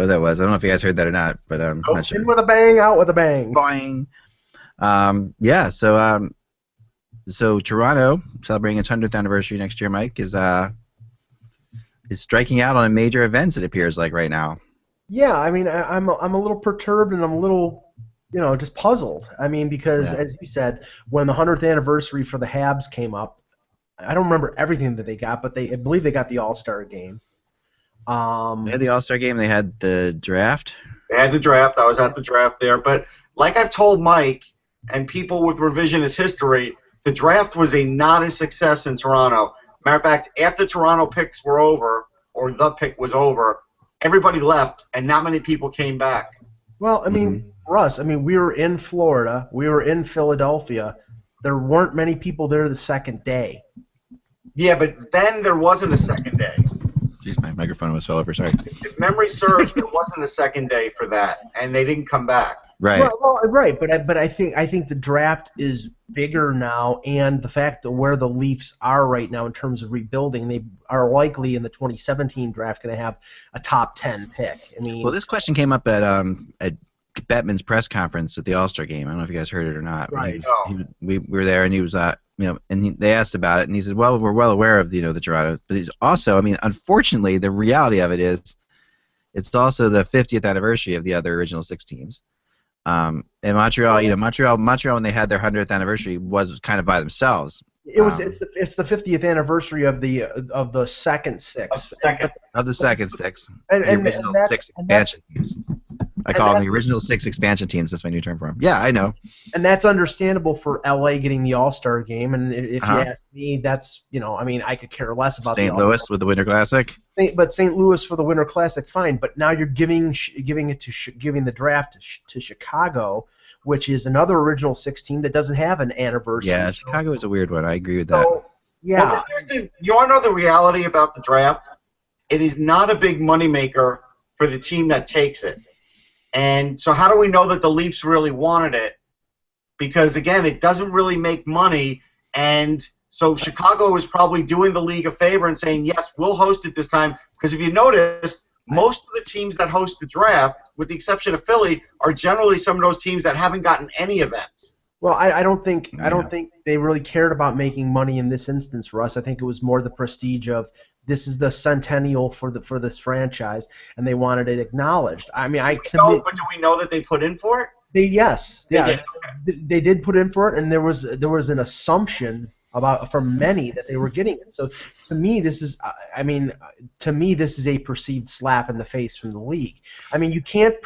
what that was. I don't know if you guys heard that or not, but I'm not sure. In with a bang, out with a bang. Boing. Yeah. So Toronto celebrating its 100th anniversary next year, Mike, is striking out on major events. It appears like right now. Yeah, I mean, I'm a little perturbed and I'm a little, just puzzled. I mean, because as you said, when the 100th anniversary for the Habs came up, I don't remember everything that they got, but I believe they got the All-Star game. They had the All-Star game. They had the draft. They had the draft. I was at the draft there. But like I've told Mike and people with revisionist history, the draft was not a success in Toronto. Matter of fact, after Toronto picks were over, or the pick was over, everybody left, and not many people came back. Well, I mean, Russ, we were in Florida. We were in Philadelphia. There weren't many people there the second day. Yeah, but then there wasn't a second day. Jeez, my microphone was fell over. Sorry. If memory serves, there wasn't a second day for that, and they didn't come back. Right. Well, right, but I think the draft is bigger now, and the fact that where the Leafs are right now in terms of rebuilding, they are likely in the 2017 draft going to have a top 10 pick. I mean, well, this question came up at Bettman's press conference at the All-Star game. I don't know if you guys heard it or not. Right. We were there, and he was they asked about it, and he said, "Well, we're well aware of the Toronto, but he's also, unfortunately, the reality of it is, it's also the 50th anniversary of the other original 6 teams." And Montreal, Montreal when they had their 100th anniversary was kind of by themselves. It's the 50th anniversary of the second 6. Of the second 6. And the original 6 expansion teams. I call them the original 6 expansion teams. That's my new term for them. Yeah, I know. And that's understandable for LA getting the All-Star game. And if you ask me, that's I could care less about St. Louis with the Winter Classic. But St. Louis for the Winter Classic, fine. But now you're giving the draft to Chicago, which is another original 6 team that doesn't have an anniversary. Yeah, Chicago is a weird one. I agree with that. Yeah. Well, you want to know the reality about the draft? It is not a big moneymaker for the team that takes it. And so how do we know that the Leafs really wanted it? Because, again, it doesn't really make money. And so Chicago is probably doing the league a favor and saying, yes, we'll host it this time. Because if you notice, most of the teams that host the draft, with the exception of Philly, are generally some of those teams that haven't gotten any events. Well, I don't think they really cared about making money in this instance, Russ. I think it was more the prestige of this is the centennial for this franchise, and they wanted it acknowledged. But do we know that they put in for it? They did put in for it, and there was an assumption from many that they were getting it. So to me, this is a perceived slap in the face from the league. I mean, you can't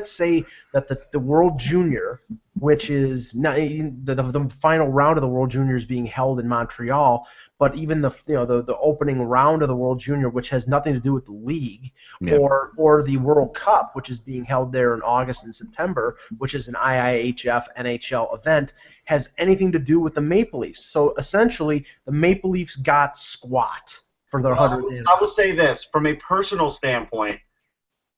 say that the World Junior, which is not, the final round of the World Junior is being held in Montreal, but even the opening round of the World Junior, which has nothing to do with the league, or the World Cup, which is being held there in August and September, which is an IIHF NHL event, has anything to do with the Maple Leafs. So essentially, the Maple Leafs got squat for their 100th. I will say this, from a personal standpoint,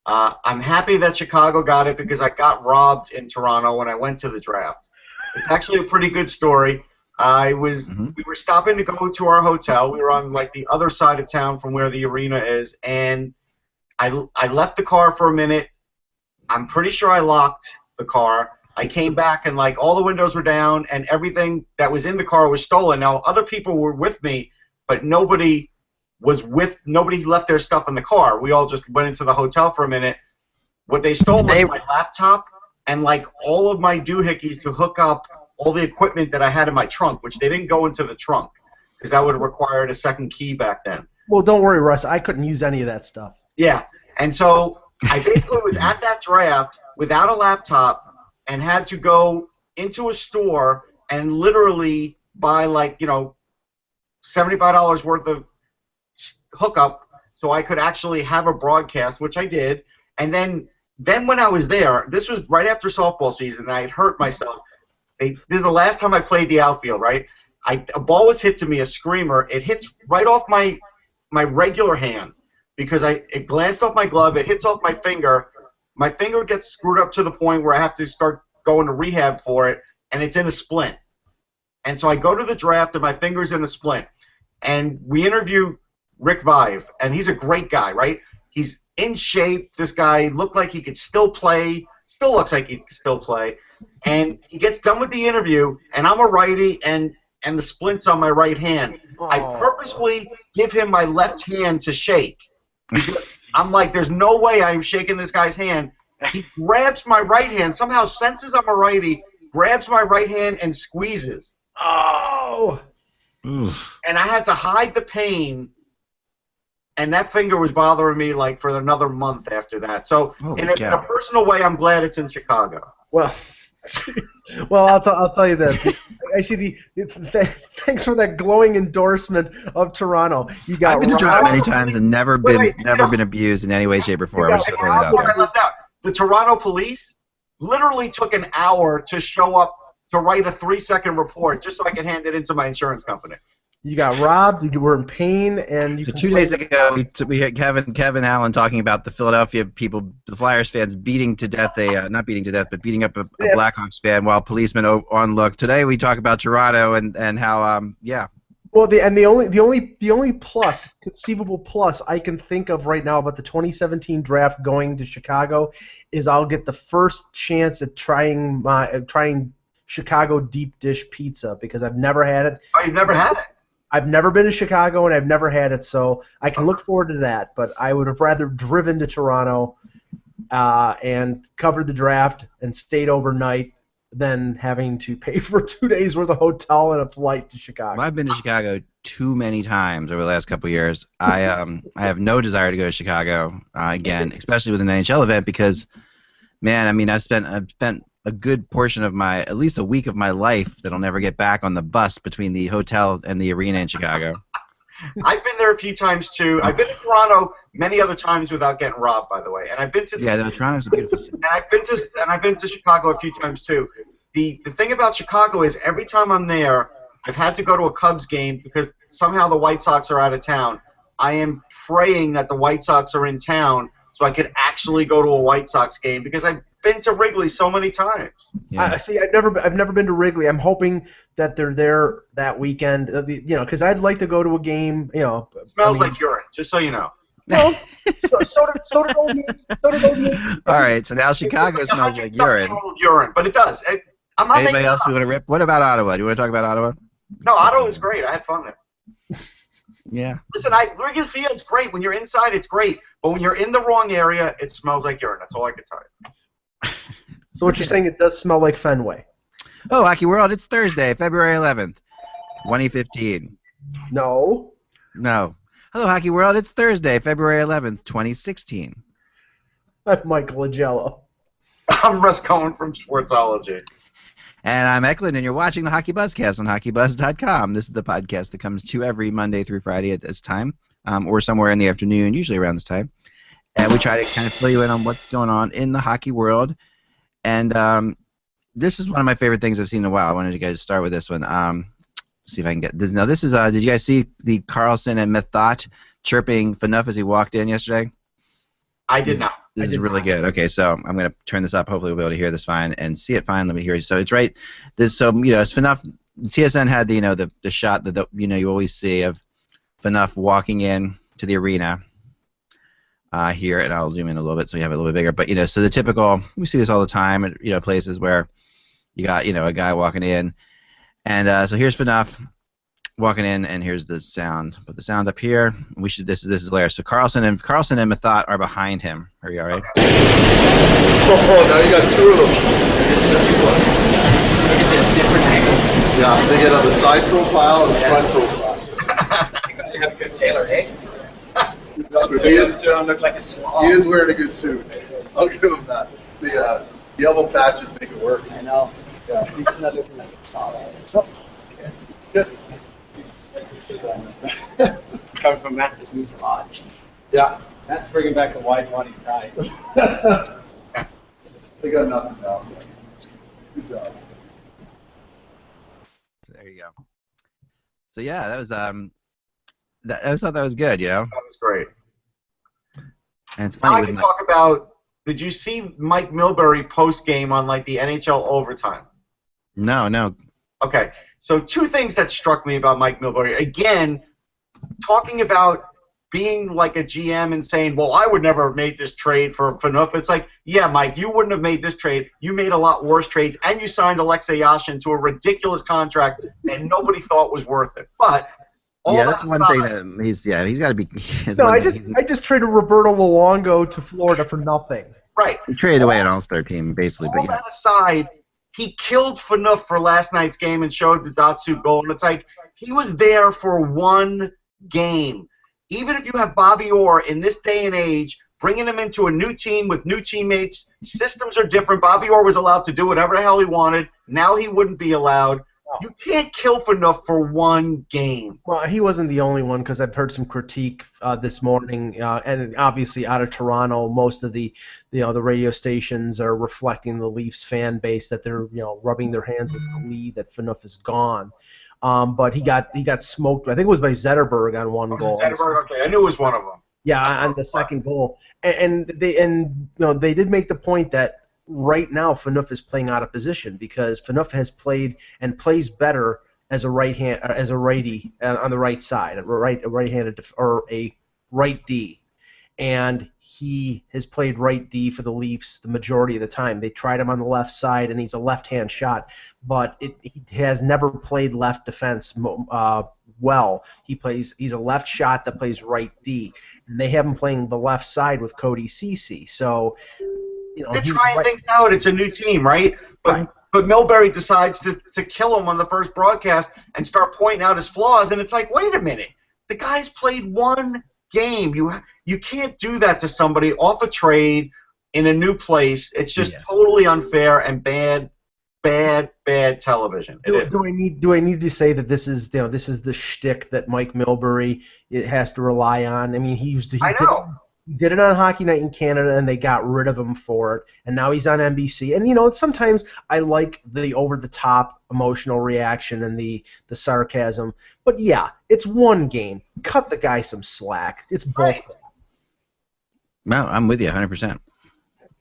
I'm happy that Chicago got it because I got robbed in Toronto when I went to the draft. It's actually a pretty good story. We were stopping to go to our hotel. We were on the other side of town from where the arena is, and I left the car for a minute. I'm pretty sure I locked the car. I came back and all the windows were down and everything that was in the car was stolen. Now other people were with me, but nobody left their stuff in the car. We all just went into the hotel for a minute. What they stole was my laptop and all of my doohickeys to hook up all the equipment that I had in my trunk, which they didn't go into the trunk because that would have required a second key back then. Well, don't worry, Russ. I couldn't use any of that stuff. Yeah, and so I basically was at that draft without a laptop and had to go into a store and literally buy $75 worth of hookup so I could actually have a broadcast, which I did. And then when I was there, this was right after softball season, and I had hurt myself. This is the last time I played the outfield, right? A ball was hit to me, a screamer. It hits right off my regular hand because it glanced off my glove. It hits off my finger. My finger gets screwed up to the point where I have to start going to rehab for it, and it's in a splint. And so I go to the draft, and my finger's in a splint. And we interview Rick Vive, and he's a great guy, right? He's in shape. This guy looked like he could still play. Still looks like he could still play. And he gets done with the interview, and I'm a righty, and the splint's on my right hand. I purposefully give him my left hand to shake. Because I'm like, there's no way I'm shaking this guy's hand. He grabs my right hand, somehow senses I'm a righty, grabs my right hand and squeezes. Oh! Oof. And I had to hide the pain, and that finger was bothering me like for another month after that. So in a personal way, I'm glad it's in Chicago. Well, I'll tell you this. I see thanks for that glowing endorsement of Toronto. You got I've been to Toronto many times and never been abused in any way, shape, or form. I left out. The Toronto police literally took an hour to show up to write a 3-second report just so I could hand it into my insurance company. You got robbed. You were in pain, and so 2 days ago, we had Kevin Allen talking about the Philadelphia people, the Flyers fans, beating to death not beating to death, but beating up a Blackhawks fan while policemen on look. Today we talk about Toronto and how Well, the only conceivable plus I can think of right now about the 2017 draft going to Chicago is I'll get the first chance at trying Chicago deep dish pizza because I've never had it. Oh, you've never had it? I've never been to Chicago and I've never had it, so I can look forward to that. But I would have rather driven to Toronto and covered the draft and stayed overnight than having to pay for 2 days worth of hotel and a flight to Chicago. Well, I've been to Chicago too many times over the last couple of years. I have no desire to go to Chicago again, especially with an NHL event because, man, I mean, I've spent a good portion of at least a week of my life that I'll never get back on the bus between the hotel and the arena in Chicago. I've been there a few times too. I've been to Toronto many other times without getting robbed, by the way. And I've been to Toronto's a beautiful city. And I've been to Chicago a few times too. The thing about Chicago is every time I'm there, I've had to go to a Cubs game because somehow the White Sox are out of town. I am praying that the White Sox are in town so I could actually go to a White Sox game because I've been to Wrigley so many times. Yeah. I've never been to Wrigley. I'm hoping that they're there that weekend. Because I'd like to go to a game. It smells like urine, just so you know. No, so did OD. All right, so now Chicago smells like urine. Urine, but it does. I'm not Anybody else you want to rip? What about Ottawa? Do you want to talk about Ottawa? No, Ottawa was great. I had fun there. Yeah. Listen, Wrigley Field's great. When you're inside, it's great. But when you're in the wrong area, it smells like urine. That's all I can tell you. So what you're saying, it does smell like Fenway. Oh, Hockey World, it's Thursday, February 11th, 2015. No. Hello, Hockey World, it's Thursday, February 11th, 2016. I'm Mike Lagello. I'm Russ Cohen from Sportsology. And I'm Eklund, and you're watching the HockeyBuzzcast on HockeyBuzz.com. This is the podcast that comes to you every Monday through Friday at this time, or somewhere in the afternoon, usually around this time. And we try to kind of fill you in on what's going on in the hockey world. And this is one of my favorite things I've seen in a while. I wanted you guys to start with this one. See if I can get this. Now, this is, did you guys see the Carlson and Methot chirping Phaneuf as he walked in yesterday? I did not. This is really good. Okay, so I'm going to turn this up. Hopefully we'll be able to hear this fine and see it fine. Let me hear it. So it's right. It's Phaneuf. TSN had the shot that you always see of Phaneuf walking in to the arena here, and I'll zoom in a little bit so you have it a little bit bigger. But so the typical, we see this all the time at places where you got a guy walking in, and so here's Phaneuf walking in, and here's the sound. Put the sound up here. This is Lair. So Carlson and Methot are behind him. Are you all right? Oh, now you got two of them. Look at this, different angles. Yeah, they get on the side profile and the front profile. You have a good tailor, eh? He is look like a slob. He is wearing a good suit. I'll give him that. The yellow patches make it work. I know. Yeah. He's just not looking like a solid. Oh. Good. Coming from Matt, this means a lot. Yeah. That's bringing back the wide body tie. They got nothing now. Good job. There you go. So yeah, that was I thought that was good. That was great. And it's Now funny I can talk about. Did you see Mike Milbury post game on the NHL overtime? No. Okay, so two things that struck me about Mike Milbury. Again, talking about being like a GM and saying, well, I would never have made this trade for Phaneuf. It's like, yeah, Mike, you wouldn't have made this trade. You made a lot worse trades, and you signed Alexei Yashin to a ridiculous contract that nobody thought was worth it. But all Yeah, that that's one aside, thing that he's got to be. No, I just traded Roberto Luongo to Florida for nothing. right. He traded away an all-star team, basically. All But that aside, he killed Phaneuf for last night's game and showed the Datsu goal. And it's like, he was there for one game. Even if you have Bobby Orr in this day and age, bringing him into a new team with new teammates, systems are different. Bobby Orr was allowed to do whatever the hell he wanted. Now he wouldn't be allowed. You can't kill Phaneuf for one game. Well, he wasn't the only one, because I've heard some critique this morning, and obviously out of Toronto, most of the radio stations are reflecting the Leafs fan base, that they're rubbing their hands with glee that Phaneuf is gone. But he got smoked. I think it was by Zetterberg on one goal. Zetterberg? Okay, I knew it was one of them. Yeah, on the second goal, and they did make the point that right now Phaneuf is playing out of position, because Phaneuf has played and plays better as a righty on the right side, a right-handed or a right D, and he has played right D for the Leafs the majority of the time. They tried him on the left side, and he's a left-hand shot, but he has never played left defense well. He's a left shot that plays right D, and they have him playing the left side with Cody Ceci. So, they're trying things out. It's a new team, right? But Milbury decides to kill him on the first broadcast and start pointing out his flaws, and it's like, wait a minute, the guy's played one game. You can't do that to somebody off a trade in a new place. It's just totally unfair and bad television. Do I need to say that this is the shtick that Mike Milbury has to rely on? I mean, he did it on Hockey Night in Canada, and they got rid of him for it, and now he's on NBC. And sometimes I like the over-the-top emotional reaction and the sarcasm, but yeah, it's one game. Cut the guy some slack. It's bullshit. No, I'm with you 100%.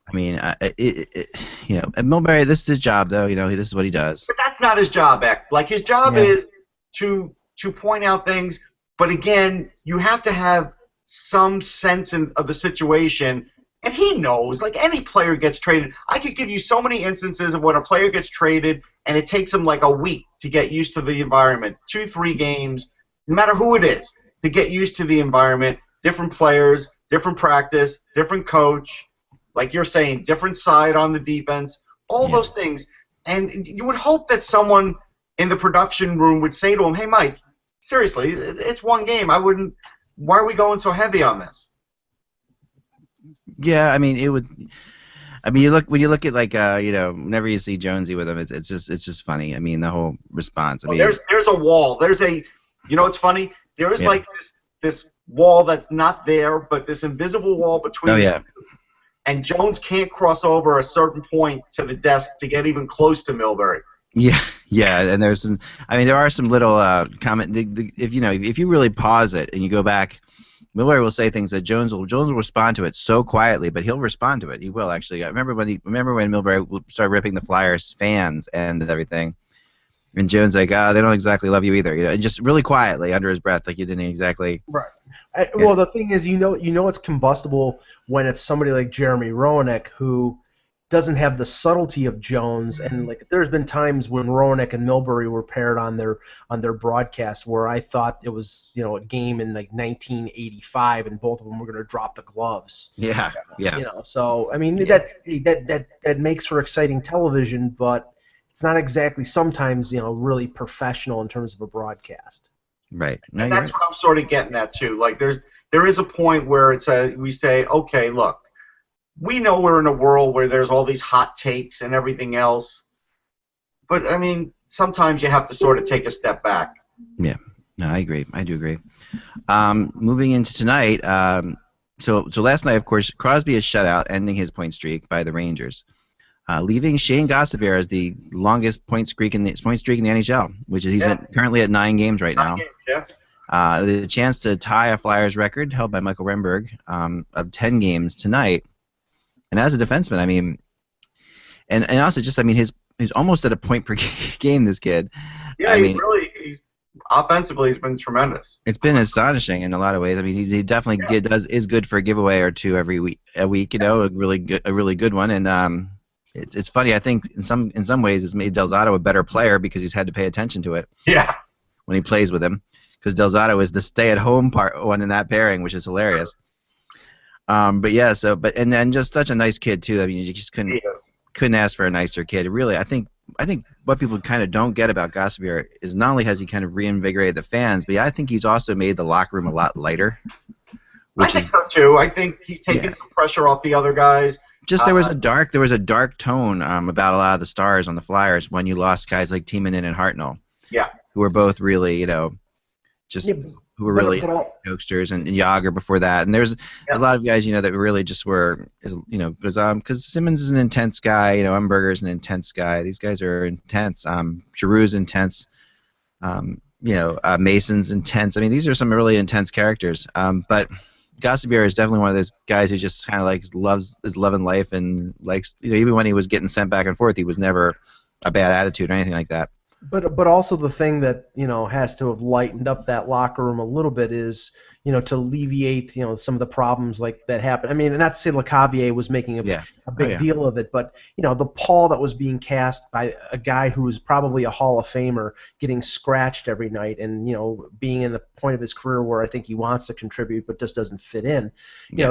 I mean, Milbury, this is his job, though. This is what he does. But that's not his job, Beck. Like, his job is to point out things, but again, you have to have some sense of the situation, and he knows, like, any player gets traded. I could give you so many instances of when a player gets traded and it takes him like a week to get used to the environment, 2-3 games, no matter who it is, to get used to the environment, different players, different practice, different coach, like you're saying, different side on the defense, all those things. And you would hope that someone in the production room would say to him, hey, Mike, seriously, it's one game. Why are we going so heavy on this? Yeah, I mean, it would. I mean, when you look at like whenever you see Jonesy with him, it's just funny. I mean, the whole response. I mean, there's a wall. It's funny. There is like this wall that's not there, but this invisible wall between. Oh yeah. And Jones can't cross over a certain point to the desk to get even close to Milbury. Yeah, and there's some. I mean, there are some little comment. If you really pause it and you go back, Milbury will say things that Jones will respond to it so quietly, but he'll respond to it. He will actually. I remember when Milbury started ripping the Flyers fans and everything, and Jones like, they don't exactly love you either, and just really quietly under his breath, like you didn't exactly. Right. Well, the thing is, it's combustible when it's somebody like Jeremy Roenick who doesn't have the subtlety of Jones, and like there's been times when Roenick and Milbury were paired on their broadcast where I thought it was a game in like 1985 and both of them were going to drop the gloves. Yeah. So I mean that makes for exciting television, but it's not exactly sometimes really professional in terms of a broadcast. Right. No, and that's what I'm sort of getting at too. Like there is a point where we say, okay, look. We know we're in a world where there's all these hot takes and everything else, but I mean, sometimes you have to sort of take a step back. Yeah, no, I agree. I do agree. Moving into tonight, so last night, of course, Crosby is shut out, ending his point streak by the Rangers, leaving Shane Gostisbehere as the longest point streak in the NHL, which is he's currently at 9 games right now. 9 games, yeah. The chance to tie a Flyers record held by Michael Renberg of 10 games tonight. And as a defenseman, I mean, and also just, I mean, he's almost at a point per game, this kid. Yeah, he's offensively has been tremendous. It's been astonishing in a lot of ways. I mean, he definitely is good for a giveaway or two every week. You know, a really good one. And it's funny. I think in some ways it's made Del Zotto a better player because he's had to pay attention to it. Yeah. When he plays with him, because Del Zotto is the stay-at-home one in that pairing, which is hilarious. But yeah, and then just such a nice kid too. I mean, you just couldn't ask for a nicer kid. Really, I think what people kind of don't get about Gosselaar is not only has he kind of reinvigorated the fans, but I think he's also made the locker room a lot lighter. I think so too. I think he's taken some pressure off the other guys. Just there was a dark tone about a lot of the stars on the Flyers when you lost guys like Timonen and Hartnell. Yeah. Who were both really, who were really jokesters, and Yager before that, and there's a lot of guys, that really just were, because Simmons is an intense guy, Umberger's an intense guy. These guys are intense. Giroux's intense. Mason's intense. I mean, these are some really intense characters. But Gosselaar is definitely one of those guys who just kind of is loving life and likes, even when he was getting sent back and forth, he was never a bad attitude or anything like that. But also the thing that has to have lightened up that locker room a little bit is to alleviate some of the problems like that happened. I mean, not to say LeCavier was making a big deal of it, but the pall that was being cast by a guy who was probably a Hall of Famer getting scratched every night, and being in the point of his career where I think he wants to contribute but just doesn't fit in.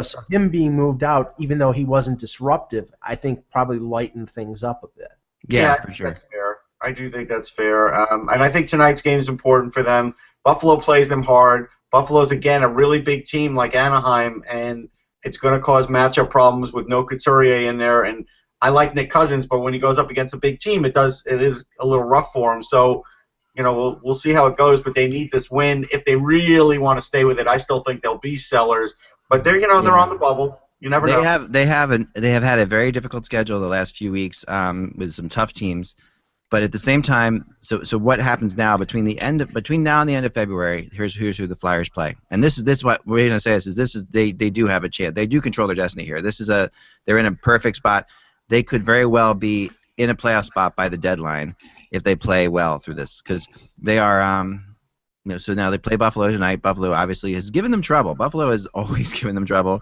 So him being moved out, even though he wasn't disruptive, I think probably lightened things up a bit. Yeah, for sure. That's fair. I do think that's fair. And I think tonight's game is important for them. Buffalo plays them hard. Buffalo's, again, a really big team like Anaheim, and it's going to cause matchup problems with no Couturier in there. And I like Nick Cousins, but when he goes up against a big team, it is a little rough for him. So, we'll see how it goes, but they need this win. If they really want to stay with it, I still think they'll be sellers. But they're on the bubble. You never know. They have had a very difficult schedule the last few weeks with some tough teams. But at the same time, so what happens now between now and the end of February? Here's who the Flyers play, and this is what we're gonna say is they do have a chance. They do control their destiny here. They're in a perfect spot. They could very well be in a playoff spot by the deadline if they play well through this, because they are So now they play Buffalo tonight. Buffalo obviously has given them trouble. Buffalo has always given them trouble,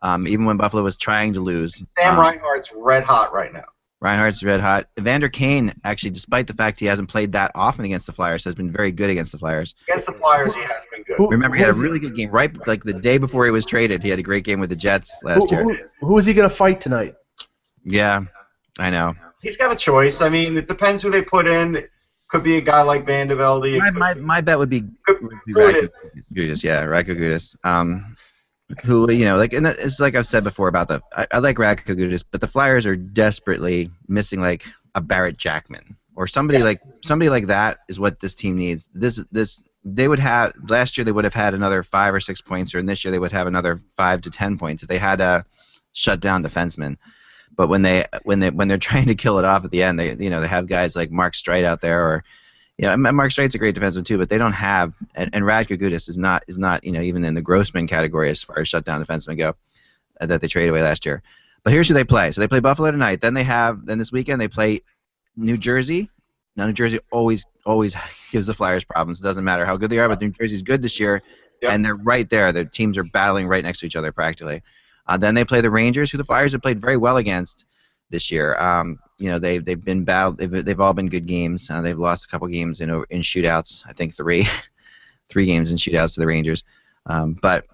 even when Buffalo was trying to lose. Sam Reinhart's red hot right now. Reinhardt's red hot. Evander Kane, actually, despite the fact he hasn't played that often against the Flyers, has been very good against the Flyers. Against the Flyers, he has been good. Remember, he had a really good game. Right, like the day before he was traded, he had a great game with the Jets last year. Who is he going to fight tonight? Yeah, I know. He's got a choice. I mean, it depends who they put in. Could be a guy like Van de Velde. My bet would be Radko Gudas. Yeah, Radko Gudas. Who, and it's like I've said before about I like Radko Gudas, but the Flyers are desperately missing like a Barrett Jackman or somebody like that is what this team needs. They would have last year they would have had another 5 or 6 points, and this year they would have another 5 to 10 points if they had a shut down defenseman. But when they're trying to kill it off at the end, they have guys like Mark Streit out there, or Mark Streit's a great defenseman too, but they don't have, and Radko Gudas is not even in the Grossman category as far as shutdown defensemen go that they traded away last year. But here's who they play. So they play Buffalo tonight. Then this weekend they play New Jersey. Now New Jersey always gives the Flyers problems. It doesn't matter how good they are, but New Jersey's good this year, and they're right there. Their teams are battling right next to each other practically. Then they play the Rangers, who the Flyers have played very well against this year. They've been battled. They've all been good games. They've lost a couple games in shootouts. I think three games in shootouts to the Rangers. But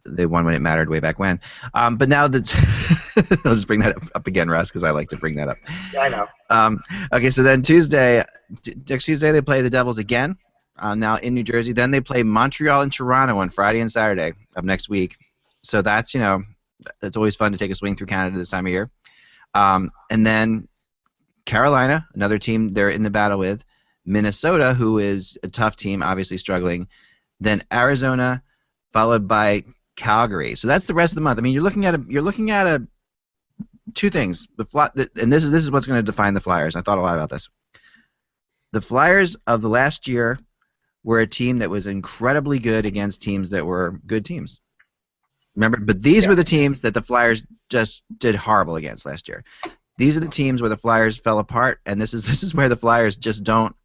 they won when it mattered way back when. But now that I'll just bring that up again, Russ, because I like to bring that up. Yeah, I know. Okay, so then next Tuesday they play the Devils again. Now in New Jersey. Then they play Montreal and Toronto on Friday and Saturday of next week. So that's that's always fun to take a swing through Canada this time of year. And then Carolina, another team they're in the battle with. Minnesota, who is a tough team, obviously struggling. Then Arizona, followed by Calgary. So that's the rest of the month. I mean, you're looking at two things. And this is what's going to define the Flyers. I thought a lot about this. The Flyers of the last year were a team that was incredibly good against teams that were good teams. Remember, but these were the teams that the Flyers just did horrible against last year. These are the teams where the Flyers fell apart, and this is where the Flyers just don't.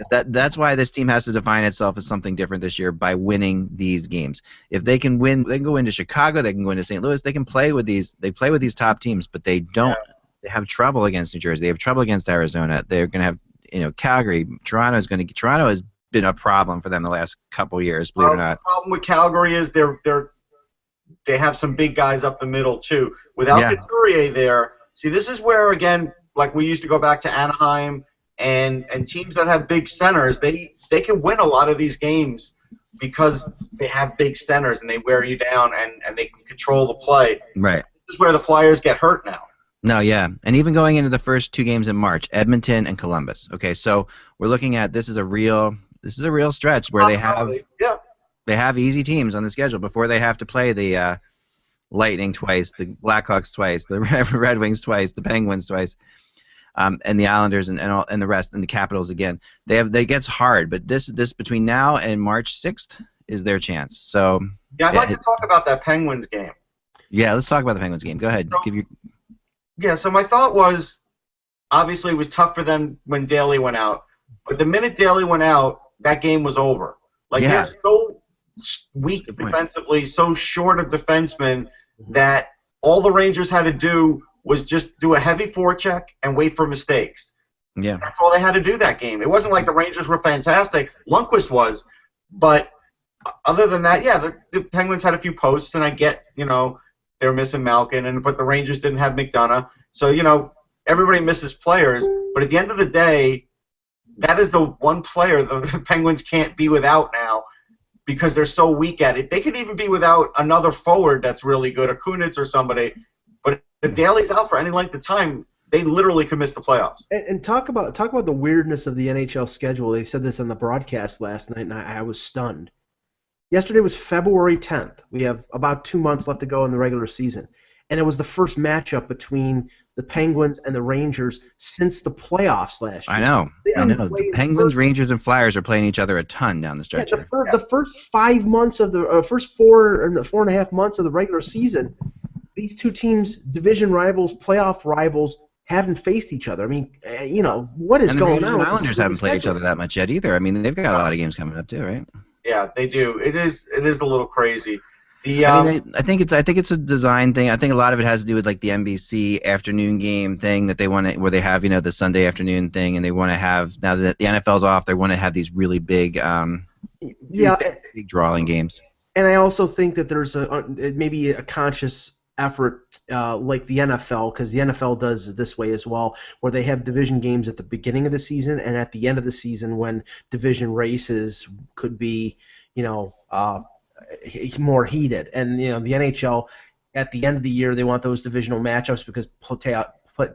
That's why this team has to define itself as something different this year by winning these games. If they can win, they can go into Chicago, they can go into St. Louis, they can play with these. They play with these top teams, but they don't. They have trouble against New Jersey. They have trouble against Arizona. They're going to have, Calgary. Toronto has been a problem for them the last couple years. Believe it or not. The problem with Calgary is they have some big guys up the middle too. Without Couturier there, see, this is where again, like we used to go back to Anaheim. And teams that have big centers, they can win a lot of these games because they have big centers and they wear you down and they can control the play. Right. This is where the Flyers get hurt now. No, yeah. And even going into the first 2 games in March, Edmonton and Columbus. Okay, so we're looking at this is a real stretch where they have easy teams on the schedule before they have to play the Lightning twice, the Blackhawks twice, the Red Wings twice, the Penguins twice. And the Islanders and the rest, and the Capitals again. They gets hard, but this between now and March 6th is their chance. So I'd like to talk about that Penguins game. Yeah, let's talk about the Penguins game. Go ahead. So my thought was, obviously it was tough for them when Daly went out, but the minute Daly went out, that game was over. They're so weak defensively, so short of defensemen that all the Rangers had to do was just do a heavy forecheck and wait for mistakes. Yeah. That's all they had to do that game. It wasn't like the Rangers were fantastic. Lundqvist was. But other than that, the Penguins had a few posts, and I get, they're missing Malkin, but the Rangers didn't have McDonough. So, everybody misses players. But at the end of the day, that is the one player the Penguins can't be without now because they're so weak at it. They could even be without another forward that's really good, a Kunitz or somebody. But if Daly's out for any length of time, they literally could miss the playoffs. And talk about the weirdness of the NHL schedule. They said this on the broadcast last night, and I was stunned. Yesterday was February 10th. We have about 2 months left to go in the regular season. And it was the first matchup between the Penguins and the Rangers since the playoffs last year. I know. The Penguins, Rangers, and Flyers are playing each other a ton down the stretch. The first 5 months of the first 4.5 months of the regular season, these two teams, division rivals, playoff rivals, haven't faced each other. I mean, what is going on? And the Rangers and Islanders haven't played each other that much yet either. I mean, they've got a lot of games coming up too, right? Yeah, they do. It is a little crazy. I think it's a design thing. I think a lot of it has to do with like the NBC afternoon game thing that they want to, where they have the Sunday afternoon thing, and they want to have, now that the NFL's off, they want to have these really big, big drawing games. And I also think that there's maybe a conscious effort like the NFL, because the NFL does it this way as well, where they have division games at the beginning of the season and at the end of the season when division races could be, more heated. And the NHL at the end of the year, they want those divisional matchups because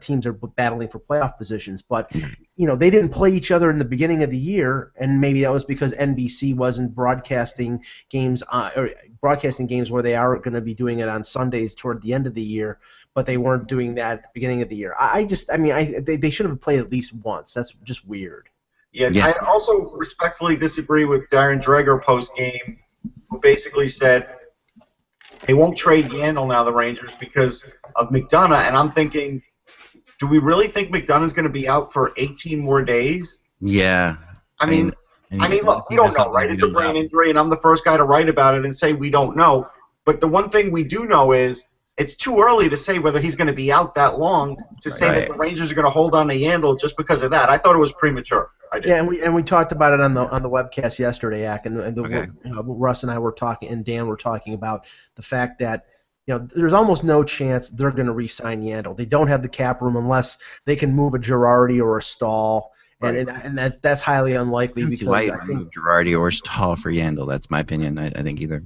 teams are battling for playoff positions. But they didn't play each other in the beginning of the year, and maybe that was because NBC wasn't broadcasting games where they are going to be doing it on Sundays toward the end of the year, but they weren't doing that at the beginning of the year. They should have played at least once. That's just weird. Yeah. I also respectfully disagree with Darren Dreger post game, who basically said they won't trade Yandel now, the Rangers, because of McDonough. And I'm thinking, do we really think McDonough's going to be out for 18 more days? Yeah. I mean, look, we don't know, right? It's a brain injury, and I'm the first guy to write about it and say we don't know. But the one thing we do know is it's too early to say whether he's going to be out that long to say that the Rangers are going to hold on to Yandel just because of that. I thought it was premature. I did. Yeah, and we talked about it on the webcast yesterday, Ak, Russ and I were talking, and Dan were talking about the fact that there's almost no chance they're going to re-sign Yandel. They don't have the cap room unless they can move a Girardi or a Stahl, and that's highly unlikely. Because I think move Girardi or Stahl for Yandel. That's my opinion. I think either.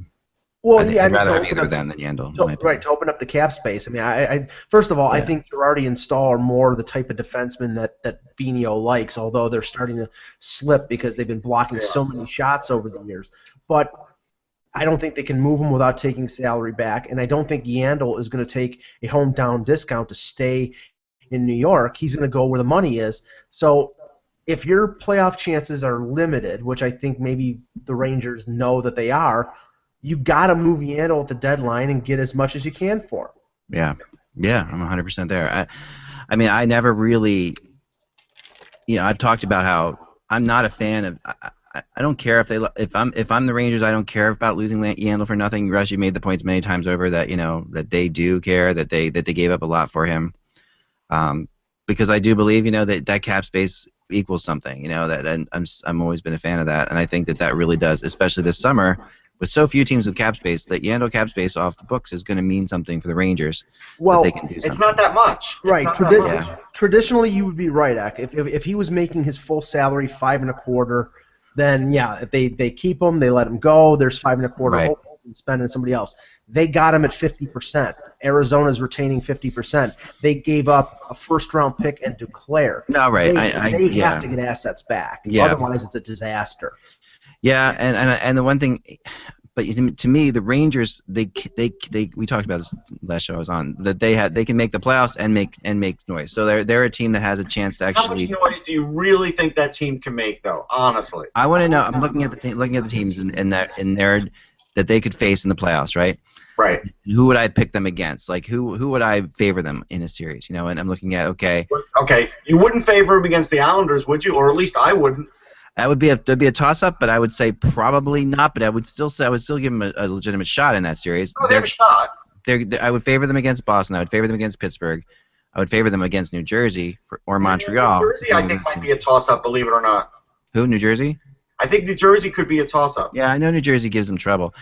Well, I'd rather have either them than Yandel. To open up the cap space. I mean, I first of all, I think Girardi and Stahl are more the type of defenseman that Vigneault likes, although they're starting to slip because they've been blocking so many shots over the years. But I don't think they can move him without taking salary back, and I don't think Yandel is going to take a hometown discount to stay in New York. He's going to go where the money is. So if your playoff chances are limited, which I think maybe the Rangers know that they are, you got to move Yandel at the deadline and get as much as you can for him. Yeah, I'm 100% there. I mean, I never really, I've talked about how I'm not a fan of. I don't care if if I'm the Rangers, I don't care about losing Yandle for nothing. Russ, you made the points many times over that that they do care, that they gave up a lot for him. Because I do believe that cap space equals something. That and I'm always been a fan of that, and I think that really does, especially this summer with so few teams with cap space. That Yandle cap space off the books is going to mean something for the Rangers. Well, that they can do something. It's not that much. Right. It's not that much. Yeah. Traditionally, you would be right, Ak. If he was making his full salary $5.25, then yeah, if they keep him, they let him go. There's $5.25 Right. and spending somebody else. They got him at 50%. Arizona's retaining 50%. They gave up a first-round pick and Duclair. No, right. They yeah. have to get assets back. Yeah. Otherwise, it's a disaster. Yeah, and the one thing, but to me, the Rangers, we talked about this last show I was on, that they can make the playoffs and make noise. So they're a team that has a chance to actually. How much noise do you really think that team can make, though? Honestly. I want to know. I'm looking at the teams in that they could face in the playoffs, right? Right. Who would I pick them against? Like who would I favor them in a series? And I'm looking at Okay, you wouldn't favor them against the Islanders, would you? Or at least I wouldn't. that would be a toss-up, but I would say probably not. But I would still give them a legitimate shot in that series. Oh, they have a shot. I would favor them against Boston. I would favor them against Pittsburgh. I would favor them against New Jersey or Montreal. New Jersey, I think, might be a toss-up, believe it or not. Who? New Jersey? I think New Jersey could be a toss-up. Yeah, I know New Jersey gives them trouble.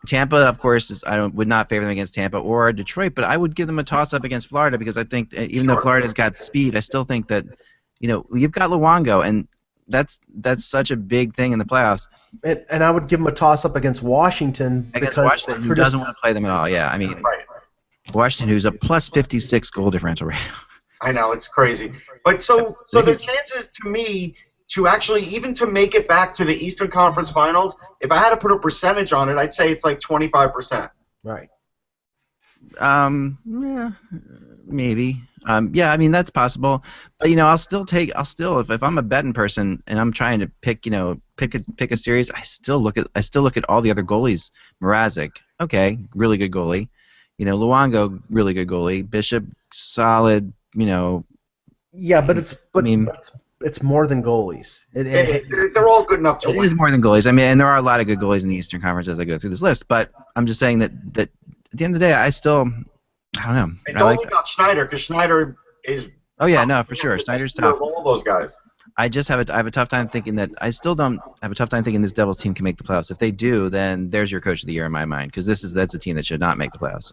Tampa, of course, would not favor them against Tampa or Detroit, but I would give them a toss-up against Florida because I think even though Florida's got speed, I still think that you've got Luongo, and that's such a big thing in the playoffs. And I would give them a toss-up against Washington. Against Washington, who doesn't want to play them at all. Yeah, I mean, Right. Washington, who's a plus 56 goal differential right now. I know, it's crazy. But so the chances to me to actually even to make it back to the Eastern Conference Finals, if I had to put a percentage on it, I'd say it's like 25%. Right. Yeah, maybe. Yeah, I mean that's possible. But I'll still if I'm a betting person and I'm trying to pick a series, I still look at all the other goalies. Mrazek, okay, really good goalie. Luongo, really good goalie. Bishop, solid. Yeah, but it's more than goalies. They're all good enough to It win. is more than goalies. I mean, and there are a lot of good goalies in the Eastern Conference as I go through this list. But I'm just saying that at the end of the day, I don't know. And don't leave out Schneider, because Schneider is. Oh yeah, no, for sure. Snyder's tough. All those guys. I have a tough time thinking that I still don't have a tough time thinking this Devils team can make the playoffs. If they do, then there's your coach of the year in my mind, because that's a team that should not make the playoffs.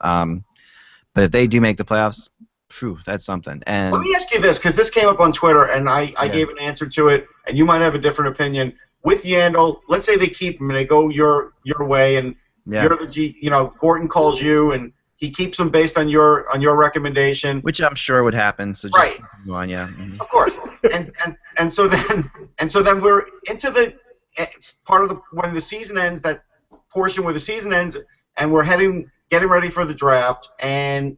But if they do make the playoffs, phew, that's something. And Let me ask you this, because this came up on Twitter, and I gave an answer to it, and you might have a different opinion. With Yandle, let's say they keep him and they go your way, and you're the Gordon calls you, and he keeps him based on your recommendation, which I'm sure would happen. So just go on, yeah. Mm-hmm. Of course. and so then we're into the part of when the season ends, that portion where the season ends, and we're getting ready for the draft, and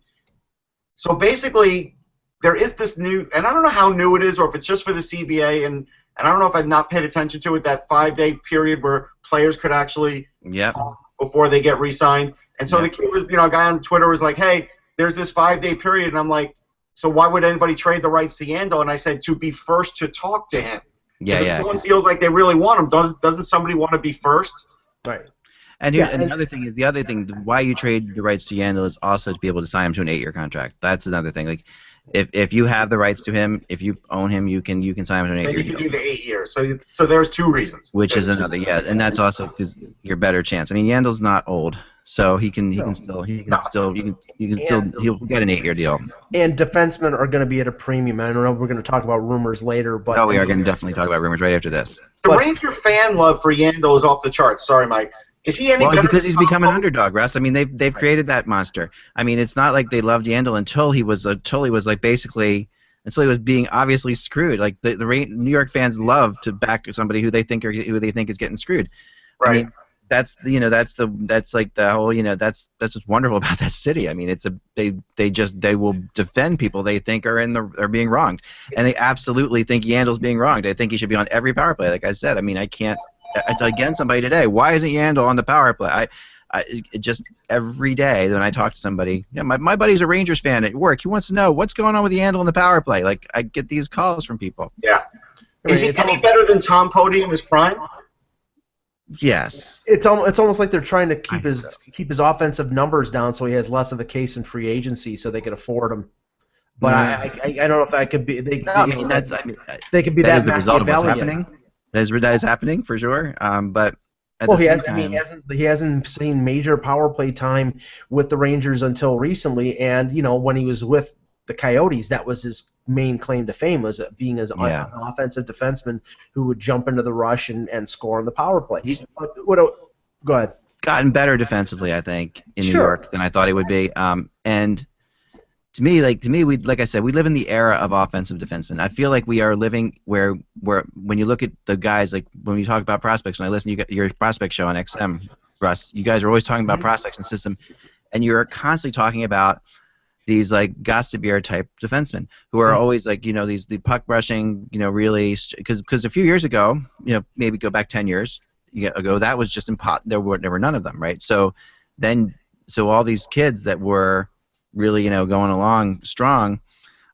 so basically there is this new, and I don't know how new it is or if it's just for the CBA, and I don't know if I've not paid attention to it, that 5-day period where players could actually talk before they get re-signed. And so the kid was, a guy on Twitter was like, hey, there's this 5-day period. And I'm like, so why would anybody trade the rights to Yandle? And I said, to be first to talk to him. If someone feels like they really want him, doesn't somebody want to be first? Right. And the other thing, why you trade the rights to Yandle is also to be able to sign him to an 8-year contract. That's another thing. Like, if you have the rights to him, if you own him, you can sign him to an 8-year deal. You can do the 8 years. So there's two reasons. Which is another, and that's also your better chance. I mean, Yandle's not old, so he'll get an 8-year deal. And defensemen are going to be at a premium. I don't know if we're going to talk about rumors later, but we are going to definitely talk about rumors right after this. The Ranger fan love for Yandle is off the charts. Sorry, Mike. Is he any better? Because he's become an underdog, Russ. I mean, they've created that monster. I mean, it's not like they loved Yandle until he was being obviously screwed. Like the New York fans love to back somebody who they think is getting screwed. Right. I mean, that's what's wonderful about that city. I mean, they will defend people they think are being wronged, and they absolutely think Yandle's being wronged. They think he should be on every power play. Like I said, I mean, I can't. Again, somebody today, why isn't Yandle on the power play? Just every day when I talk to somebody, my buddy's a Rangers fan at work. He wants to know what's going on with Yandle on the power play. Like I get these calls from people. Yeah. Is he any better than Tom Pody in his prime? Yes. It's almost like they're trying to keep his offensive numbers down so he has less of a case in free agency so they can afford him. But I don't know if that could be. They could be that that is the result of what's Machiavellian. happening. That is happening for sure. But at Well, the same time, he hasn't seen major power play time with the Rangers until recently, and when he was with the Coyotes, that was his main claim to fame, was being an offensive defenseman who would jump into the rush and score on the power play. Go ahead. Gotten better defensively, I think, in New Sure. York than I thought he would be. And to me, we like I said, we live in the era of offensive defensemen. I feel like we are living where when you look at the guys, like when we talk about prospects, and I listen to your prospect show on XM, Russ, you guys are always talking about prospects and system, and you're constantly talking about these like Gossebir type defensemen who are always like the puck brushing, really, because a few years ago, maybe go back 10 years ago, that was just there were none of them, right? So all these kids that were really going along strong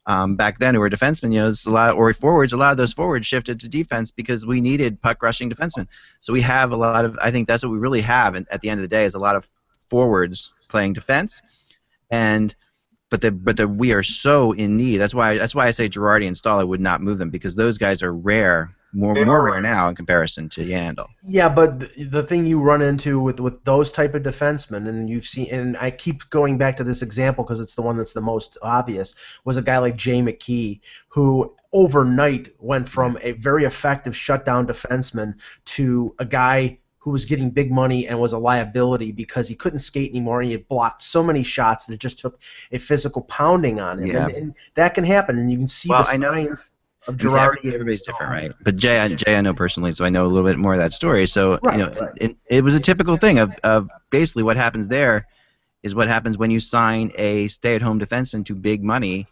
back then who were defensemen, or forwards, a lot of those forwards shifted to defense because we needed puck rushing defensemen. So we have a lot of, I think that's what we really have at the end of the day, is a lot of forwards playing defense, but we are so in need. That's why I say Girardi and Stahl, I would not move them, because those guys are rare. More rare now in comparison to Yandel. Yeah, but the thing you run into with those type of defensemen, and you've seen, and I keep going back to this example because it's the one that's the most obvious, was a guy like Jay McKee, who overnight went from a very effective shutdown defenseman to a guy who was getting big money and was a liability because he couldn't skate anymore, and he had blocked so many shots that it just took a physical pounding on him. Yeah. And that can happen, and you can see the signs of Girardi. Everybody's different, right? But Jay I know personally, so I know a little bit more of that story. So Right. It was a typical thing of basically what happens there is what happens when you sign a stay-at-home defenseman to big money.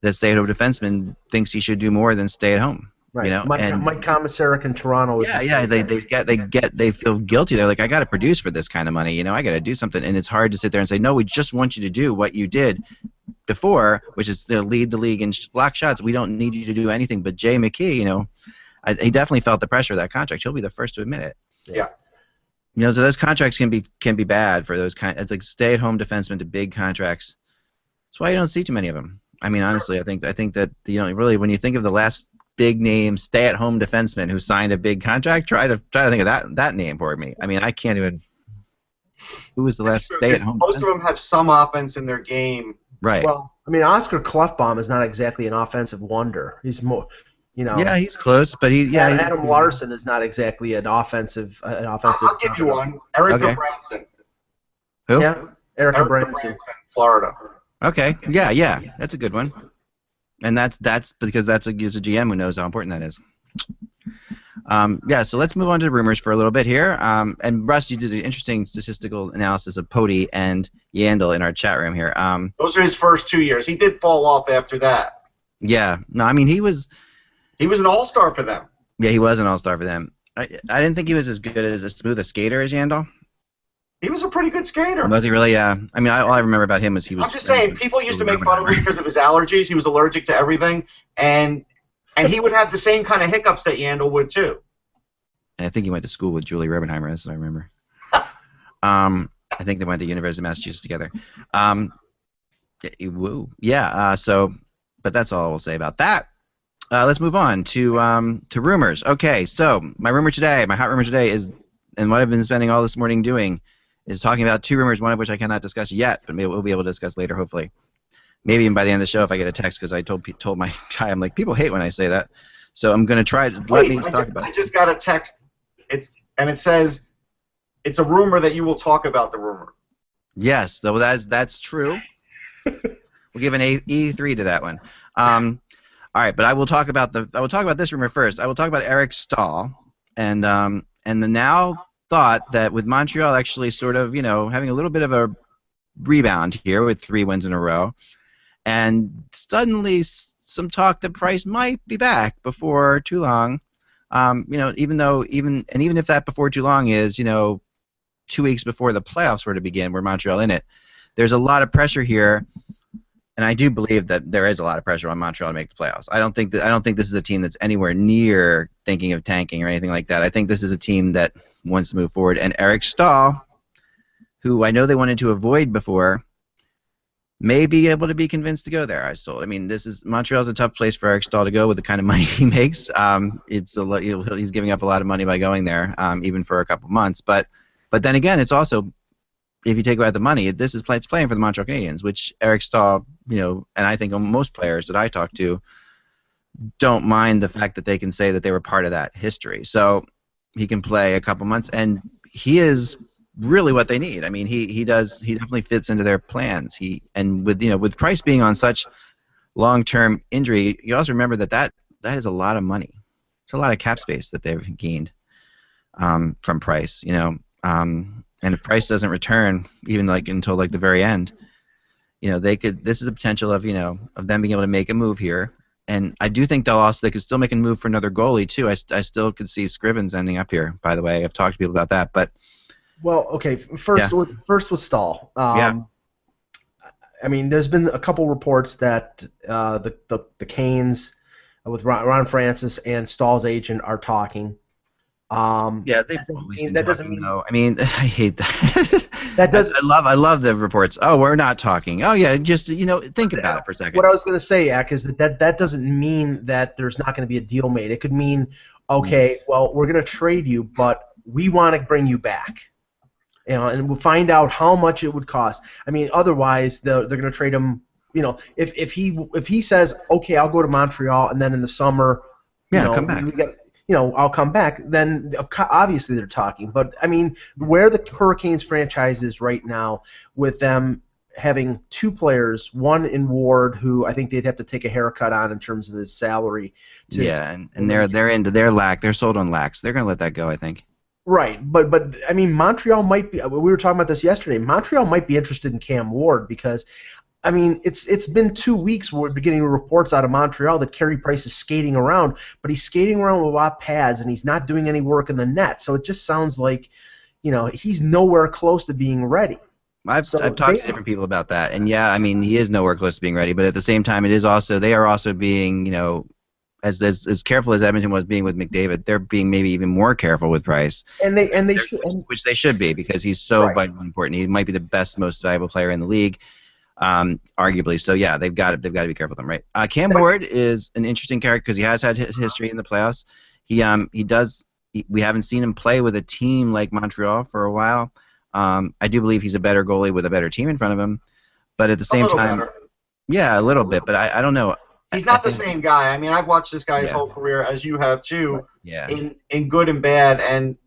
The stay-at-home defenseman thinks he should do more than stay at home. Right. Mike Komisarek in Toronto was they feel guilty. They're like, I got to produce for this kind of money. I got to do something, and it's hard to sit there and say, no, we just want you to do what you did before, which is to lead the league in block shots. We don't need you to do anything. But Jay McKee, he definitely felt the pressure of that contract. He'll be the first to admit it. Yeah. So those contracts can be bad for those it's like stay-at-home defensemen to big contracts. That's why you don't see too many of them. I mean, honestly, I think that really when you think of the last big name stay-at-home defenseman who signed a big contract, try to think of that name for me. I mean, I can't even. Who was the last stay-at-home? Most of them have some offense in their game. Right. Well, I mean, Oscar Klefbom is not exactly an offensive wonder. He's more, Yeah, he's close, but Adam Larson is not exactly an offensive. I'll give you one. Erica Branson. Who? Yeah, Erica Branson, Florida. Okay. Yeah, that's a good one. And that's because that's a GM who knows how important that is. So let's move on to rumors for a little bit here. And Russ, you did an interesting statistical analysis of Pody and Yandel in our chat room here. Those are his first 2 years. He did fall off after that. Yeah. No, I mean he was an all-star for them. Yeah, he was an all-star for them. I didn't think he was as good as smooth a skater as Yandel. He was a pretty good skater. Was he really? Yeah. I mean, all I remember about him was he was. I'm just saying, people used to make fun of him because of his allergies. He was allergic to everything, and he would have the same kind of hiccups that Yandel would too. And I think he went to school with Julie Rebenheimer, as I remember. I think they went to University of Massachusetts together. But that's all we'll say about that. Let's move on to rumors. Okay, so my hot rumor today is, and what I've been spending all this morning doing, is talking about two rumors, one of which I cannot discuss yet, but maybe we'll be able to discuss later, hopefully. Maybe even by the end of the show if I get a text, because I told my guy, I'm like, people hate when I say that. So I'm going to try to let me talk about it. I just got a text, it says, it's a rumor that you will talk about the rumor. Yes, though that's true. We'll give an E3 to that one. All right, but I will talk about this rumor first. I will talk about Eric Stahl and the now thought that with Montreal actually sort of, having a little bit of a rebound here with 3 wins in a row, and suddenly some talk that Price might be back before too long. Even if that before too long is, 2 weeks before the playoffs were to begin, where Montreal in it, there's a lot of pressure here And I do believe that there is a lot of pressure on Montreal to make the playoffs. I don't think this is a team that's anywhere near thinking of tanking or anything like that. I think this is a team that wants to move forward. And Eric Stahl, who I know they wanted to avoid before, may be able to be convinced to go there. I was told. I mean, Montreal's a tough place for Eric Stahl to go with the kind of money he makes. He's giving up a lot of money by going there, even for a couple months. But then again, it's also, if you take away the money, it's playing for the Montreal Canadiens, which Eric Stahl, and I think most players that I talk to don't mind the fact that they can say that they were part of that history. So he can play a couple months, and he is really what they need. I mean, he definitely fits into their plans. With Price being on such long-term injury, you also remember that is a lot of money. It's a lot of cap space that they've gained from Price. And if Price doesn't return, even until the very end, they could. This is the potential of them being able to make a move here, and I do think they could still make a move for another goalie too. I still could see Scrivens ending up here. By the way, I've talked to people about that, but okay. First with Stahl. Yeah. I mean, there's been a couple reports that the Canes with Ron Francis and Stahl's agent are talking. That doesn't mean. I mean, I hate that. That does. I love the reports. Oh, we're not talking. Oh, yeah, just think about it for a second. What I was going to say, Ak, is that doesn't mean that there's not going to be a deal made. It could mean, okay, well, we're going to trade you, but we want to bring you back. And we'll find out how much it would cost. I mean, otherwise they're going to trade him. If he says, okay, I'll go to Montreal, and then in the summer, come back. I'll come back, then obviously they're talking. But, I mean, where the Hurricanes franchise is right now, with them having two players, one in Ward, who I think they'd have to take a haircut on in terms of his salary. And they're into their lack. They're sold on lax. They're going to let that go, I think. Right, but I mean, Montreal might be. We were talking about this yesterday. Montreal might be interested in Cam Ward because, I mean, it's been 2 weeks where we're getting reports out of Montreal that Carey Price is skating around, but he's skating around with a lot of pads and he's not doing any work in the net. So it just sounds like, he's nowhere close to being ready. I've talked to different people about that, and yeah, I mean, he is nowhere close to being ready. But at the same time, they are also being, as careful as Edmonton was being with McDavid, they're being maybe even more careful with Price. Which they should be, because he's so vitally important. He might be the best, most valuable player in the league, arguably. So yeah, they've got to be careful with him, right? Cam Ward is an interesting character because he has had history in the playoffs. We haven't seen him play with a team like Montreal for a while. I do believe he's a better goalie with a better team in front of him, but at the same time, yeah, a little bit. But I don't know. He's not the same guy. I mean, I've watched this guy his whole career, as you have too, in good and bad, and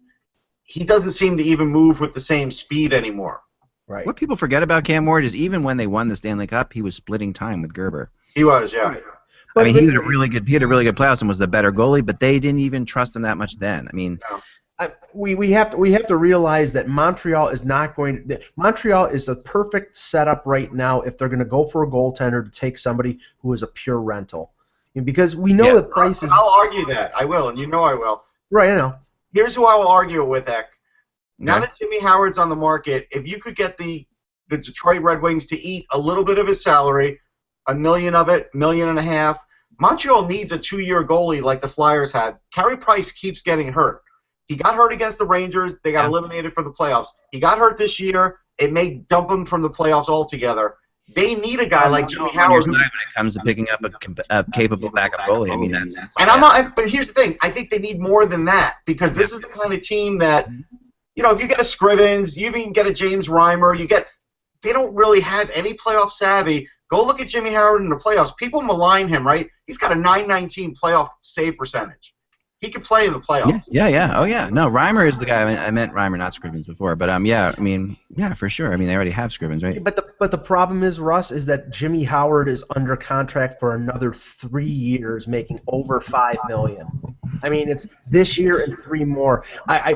he doesn't seem to even move with the same speed anymore. Right. What people forget about Cam Ward is even when they won the Stanley Cup, he was splitting time with Gerber. He was, yeah. I mean, he had a really good playoffs and was the better goalie, but they didn't even trust him that much then. I mean, we have to realize that Montreal is not going to. Montreal is the perfect setup right now if they're going to go for a goaltender to take somebody who is a pure rental, because we know that Price is. I'll argue that. I will, and I will. Right, I know. Here's who I will argue it with, Eck. Now that Jimmy Howard's on the market, if you could get the Detroit Red Wings to eat a little bit of his salary, $1 million of it, $1.5 million, Montreal needs a 2-year goalie like the Flyers had. Carey Price keeps getting hurt. He got hurt against the Rangers. They got eliminated for the playoffs. He got hurt this year. It may dump him from the playoffs altogether. They need a guy like Jimmy Howard. When it comes to picking up a capable backup goalie, I mean, that's. And I'm not. But here's the thing. I think they need more than that, because this is the kind of team that, if you get a Scrivens, you even get a James Reimer, they don't really have any playoff savvy. Go look at Jimmy Howard in the playoffs. People malign him, right? He's got a .919 playoff save percentage. He could play in the playoffs. Yeah. Oh, yeah. No, Reimer is the guy. I meant Reimer, not Scrivens before. But, for sure. I mean, they already have Scrivens, right? But the problem is, Russ, is that Jimmy Howard is under contract for another 3 years, making over $5 million. I mean, it's this year and 3 more.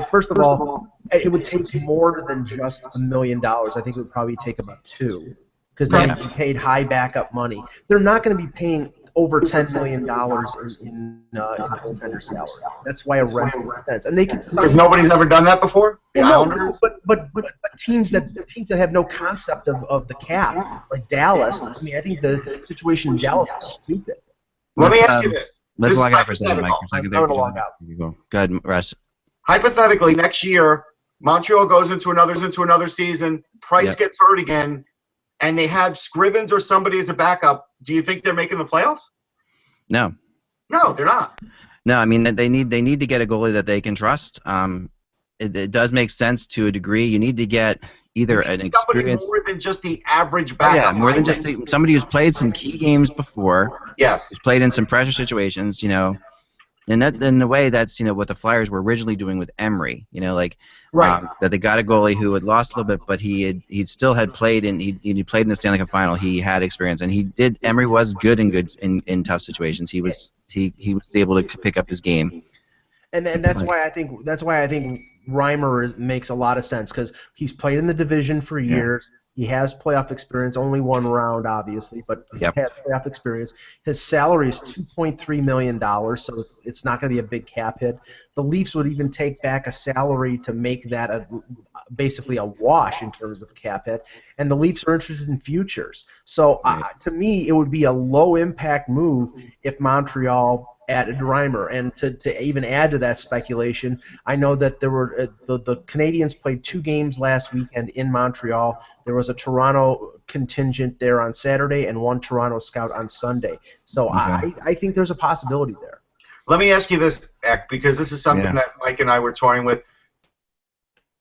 First of all, it would take more than just $1 million. I think it would probably take about 2, because they have to be paid high backup money. They're not going to be paying over $10 million in goaltender salary. That's why a rental makes sense. And they can Because nobody's ever done that before? The well, Islanders? no, but teams that have no concept of the cap, like Dallas. I mean, I think the situation in Dallas is stupid. Let me Let's, ask you this. Let's This is log out for a second, Mike. For a second I'm there. gonna log out. Go ahead, Russ. Hypothetically, next year, Montreal goes into another season, Price Yep. gets hurt again, and they have Scrivens or somebody as a backup. Do you think they're making the playoffs? No. No, they're not. No, I mean they need to get a goalie that they can trust. It does make sense to a degree. You need to get either an Somebody experienced, more than just the average backup. more than just somebody who's played some key games before, Yes. who's played in some pressure situations, and that in a way that's what the Flyers were originally doing with Emery, Right. that they got a goalie who had lost a little bit, but he still had played in he played in the Stanley Cup final. He had experience, and Emery was good in tough situations. He was able to pick up his game. And that's why I think Reimer makes a lot of sense because he's played in the division for years. He has playoff experience, only one round, obviously, but he has playoff experience. His salary is $2.3 million, so it's not going to be a big cap hit. The Leafs would even take back a salary to make that basically a wash in terms of cap hit, and the Leafs are interested in futures. So to me, it would be a low-impact move if Montreal added Reimer. And to even add to that speculation, I know that there were the Canadians played 2 games last weekend in Montreal. There was a Toronto contingent there on Saturday and 1 Toronto scout on Sunday. So I think there's a possibility there. Let me ask you this, Eck, because this is something that Mike and I were toying with.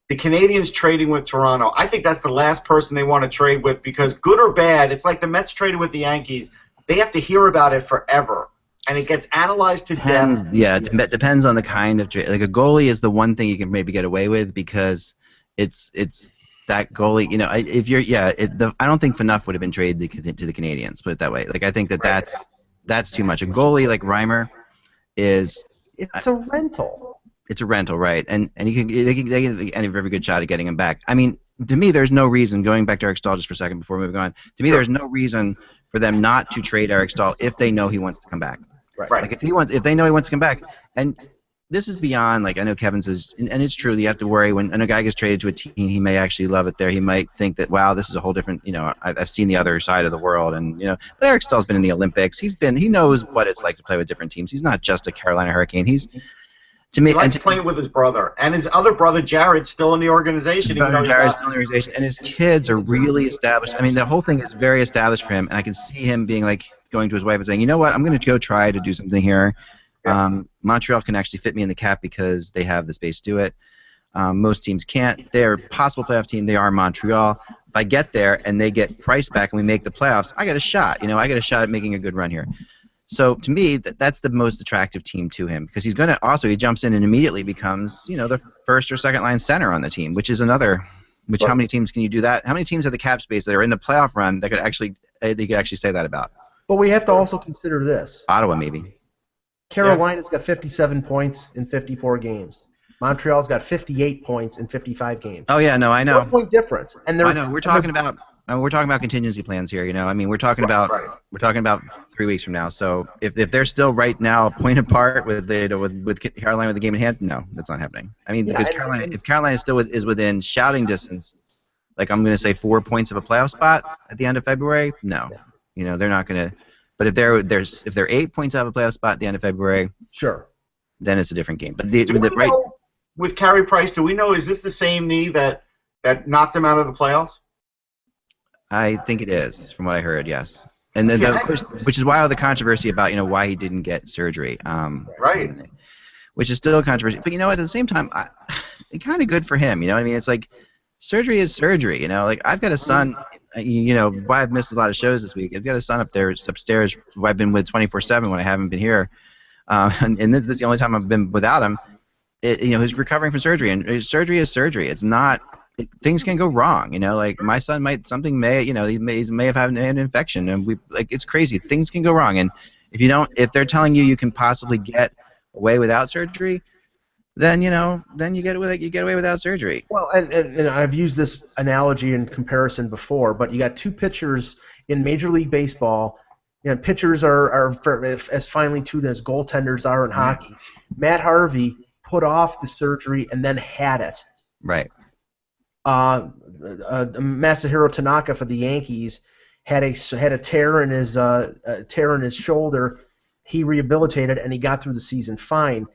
The Canadians trading with Toronto, I think that's the last person they want to trade with because good or bad, it's like the Mets traded with the Yankees. They have to hear about it forever. And it gets analyzed to death. Yeah, it depends on the kind of trade. Like a goalie is the one thing you can maybe get away with because it's that goalie. If you're I don't think Phaneuf would have been traded to the Canadians. Put it that way. Like I think that's too much. A goalie like Reimer it's a rental. It's a rental, right? And they can have a very good shot at getting him back. I mean, to me, there's no reason. Going back to Eric Staal just for a second before moving on. To me, there's no reason for them not to trade Eric Staal if they know he wants to come back. Right. Like if they know he wants to come back, and this is beyond like I know Kevin says, and it's true. You have to worry when a guy gets traded to a team, he may actually love it there. He might think that wow, this is a whole different. I've seen the other side of the world, and But Eric Stahl's been in the Olympics. He knows what it's like to play with different teams. He's not just a Carolina Hurricane. He likes playing with his brother, and his other brother Jared's still in the organization. Jared's still in the organization, and his kids are really established. I mean, the whole thing is very established for him, and I can see him being like going to his wife and saying, "You know what? I'm going to go try to do something here. Montreal can actually fit me in the cap because they have the space to do it. Most teams can't. They're a possible playoff team. They are Montreal. If I get there and they get Price back and we make the playoffs, I got a shot. I got a shot at making a good run here." So to me, that's the most attractive team to him because he's going to also he jumps in and immediately becomes the first or second line center on the team, which is another. Which how many teams can you do that? How many teams have the cap space that are in the playoff run that could actually say that about? But we have to also consider this. Ottawa maybe. Carolina's got 57 points in 54 games. Montreal's got 58 points in 55 games. Oh yeah, no, I know. 1 point difference, and I know. We're talking about contingency plans here. I mean, we're talking about 3 weeks from now. So if they're still right now a point apart with Carolina with the game in hand, no, that's not happening. I mean, because if Carolina still is within shouting distance, like I'm going to say 4 points of a playoff spot at the end of February, no, they're not going to. But if they're 8 points out of a playoff spot at the end of February, sure, then it's a different game. But with Carey Price, do we know is this the same knee that knocked him out of the playoffs? I think it is, from what I heard, yes. And then, which is why all the controversy about why he didn't get surgery. Right. Which is still a controversy. But at the same time, it's kind of good for him. I mean, it's like surgery is surgery. Like I've got a son. Why I've missed a lot of shows this week. I've got a son upstairs who I've been with 24/7 when I haven't been here, and this is the only time I've been without him. Who's recovering from surgery, and surgery is surgery. It's not. Things can go wrong. Like my son he may have had an infection, and it's crazy. Things can go wrong, and if they're telling you can possibly get away without surgery, then you get away without surgery. Well, and I've used this analogy in comparison before, but you got 2 pitchers in Major League Baseball pitchers are as finely tuned as goaltenders are in hockey. Matt Harvey put off the surgery and then had it. Right. Masahiro Tanaka for the Yankees had a tear in his shoulder. He rehabilitated and he got through the season fine.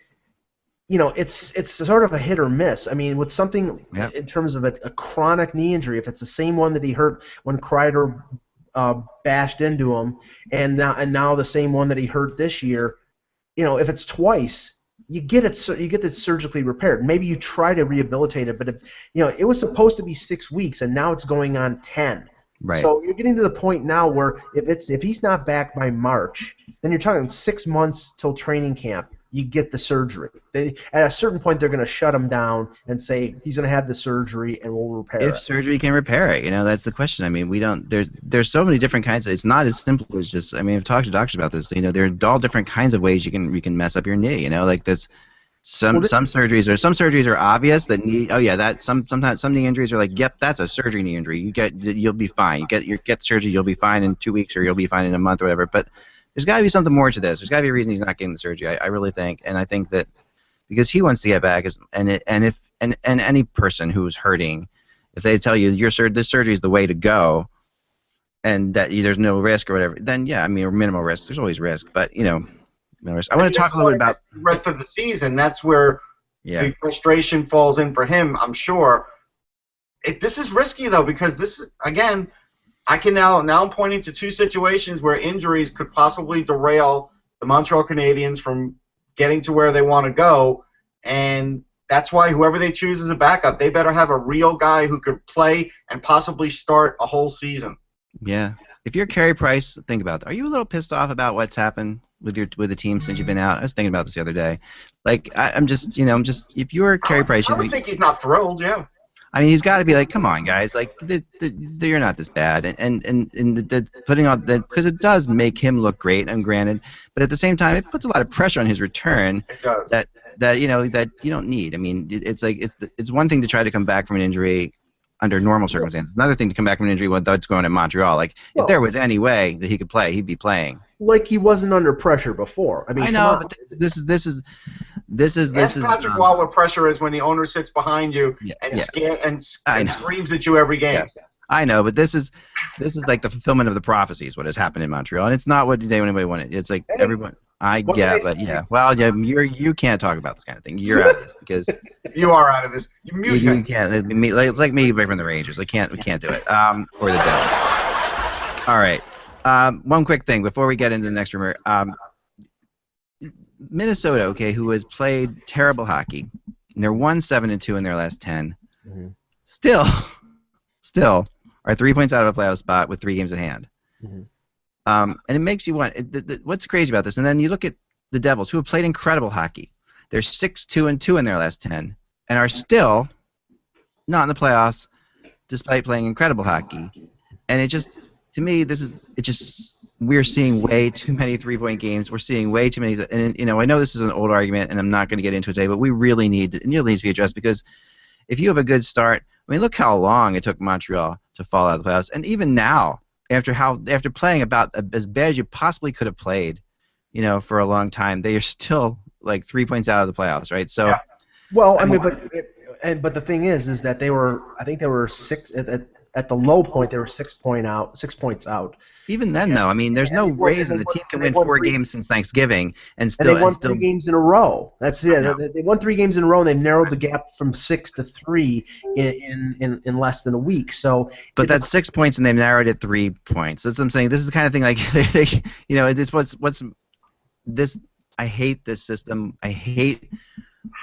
It's sort of a hit or miss. I mean, with something in terms of a chronic knee injury, if it's the same one that he hurt when Kreider bashed into him, and now the same one that he hurt this year, if it's twice, you get it surgically repaired. Maybe you try to rehabilitate it, but it was supposed to be 6 weeks, and now it's going on 10. Right. So you're getting to the point now where if he's not back by March, then you're talking 6 months till training camp. You get the surgery. At a certain point, they're going to shut him down and say he's going to have the surgery and we'll repair it. If surgery can repair it, that's the question. I mean, we don't. There's so many different kinds. It's not as simple as just. I mean, I've talked to doctors about this. There are all different kinds of ways you can mess up your knee. Like this. Some surgeries are obvious that knee. Oh yeah, that sometimes some knee injuries are like, yep, that's a surgery knee injury. You'll be fine. You get surgery, you'll be fine in 2 weeks or you'll be fine in a month or whatever. But there's got to be something more to this. There's got to be a reason he's not getting the surgery. I really think, and I think that because he wants to get back, and any person who's hurting, if they tell you this surgery is the way to go, and that there's no risk or whatever, then yeah, I mean minimal risk. There's always risk, but minimal risk. I want to talk a little bit about the rest of the season. That's where the frustration falls in for him, I'm sure. This is risky though, because this is again. I can now I'm pointing to 2 situations where injuries could possibly derail the Montreal Canadiens from getting to where they want to go, and that's why whoever they choose as a backup, they better have a real guy who could play and possibly start a whole season. Yeah. If you're Carey Price, think about that. Are you a little pissed off about what's happened with the team since you've been out? I was thinking about this the other day. Like I'm just if you're Carey Price, I would think he's not thrilled. Yeah. I mean, he's got to be like, come on, guys, like you're not this bad, and putting on that because it does make him look great, and granted, but at the same time, it puts a lot of pressure on his return. It does. That you don't need. I mean, it's one thing to try to come back from an injury under normal circumstances. Another thing to come back from an injury when that's going in Montreal. Like if there was any way that he could play, he'd be playing. Like he wasn't under pressure before. I mean, I know, but this is. Ask Patrick Waugh what pressure is when the owner sits behind you and screams at you every game. Yeah. I know, but this is like the fulfillment of the prophecies. What has happened in Montreal, and it's not what anybody wanted. It's like everyone. You can't talk about this kind of thing. You're out of this because you are out of this. You can't. It's like me from the Rangers. We can't do it. Or the Devils. All right. One quick thing before we get into the next rumor. Minnesota, who has played terrible hockey, and they're 1-7-2 in their last 10. Mm-hmm. Still are 3 points out of a playoff spot with 3 games at hand. Mm-hmm. And it makes you want. What's crazy about this? And then you look at the Devils, who have played incredible hockey. They're 6-2-2 in their last 10, and are still not in the playoffs, despite playing incredible hockey. And it just, to me, we're seeing way too many 3-point games. We're seeing way too many. And I know this is an old argument, and I'm not going to get into it today, but we really need to be addressed because if you have a good start, I mean, look how long it took Montreal to fall out of the playoffs, and even now, after playing about as bad as you possibly could have played, for a long time, they are still like 3 points out of the playoffs, right? So, yeah. Well, I mean, but the thing is that they were 6 at the low point. They were 6 points out. Even then, though, I mean, there's no reason the team can win 4 games since Thanksgiving and still. And they won 3 games in a row. That's it. They won 3 games in a row, and they've narrowed the gap from 6 to 3 in less than a week. So, but that's 6 points, and they've narrowed it 3 points. That's what I'm saying. This is the kind of thing like it's what's this. I hate this system. I hate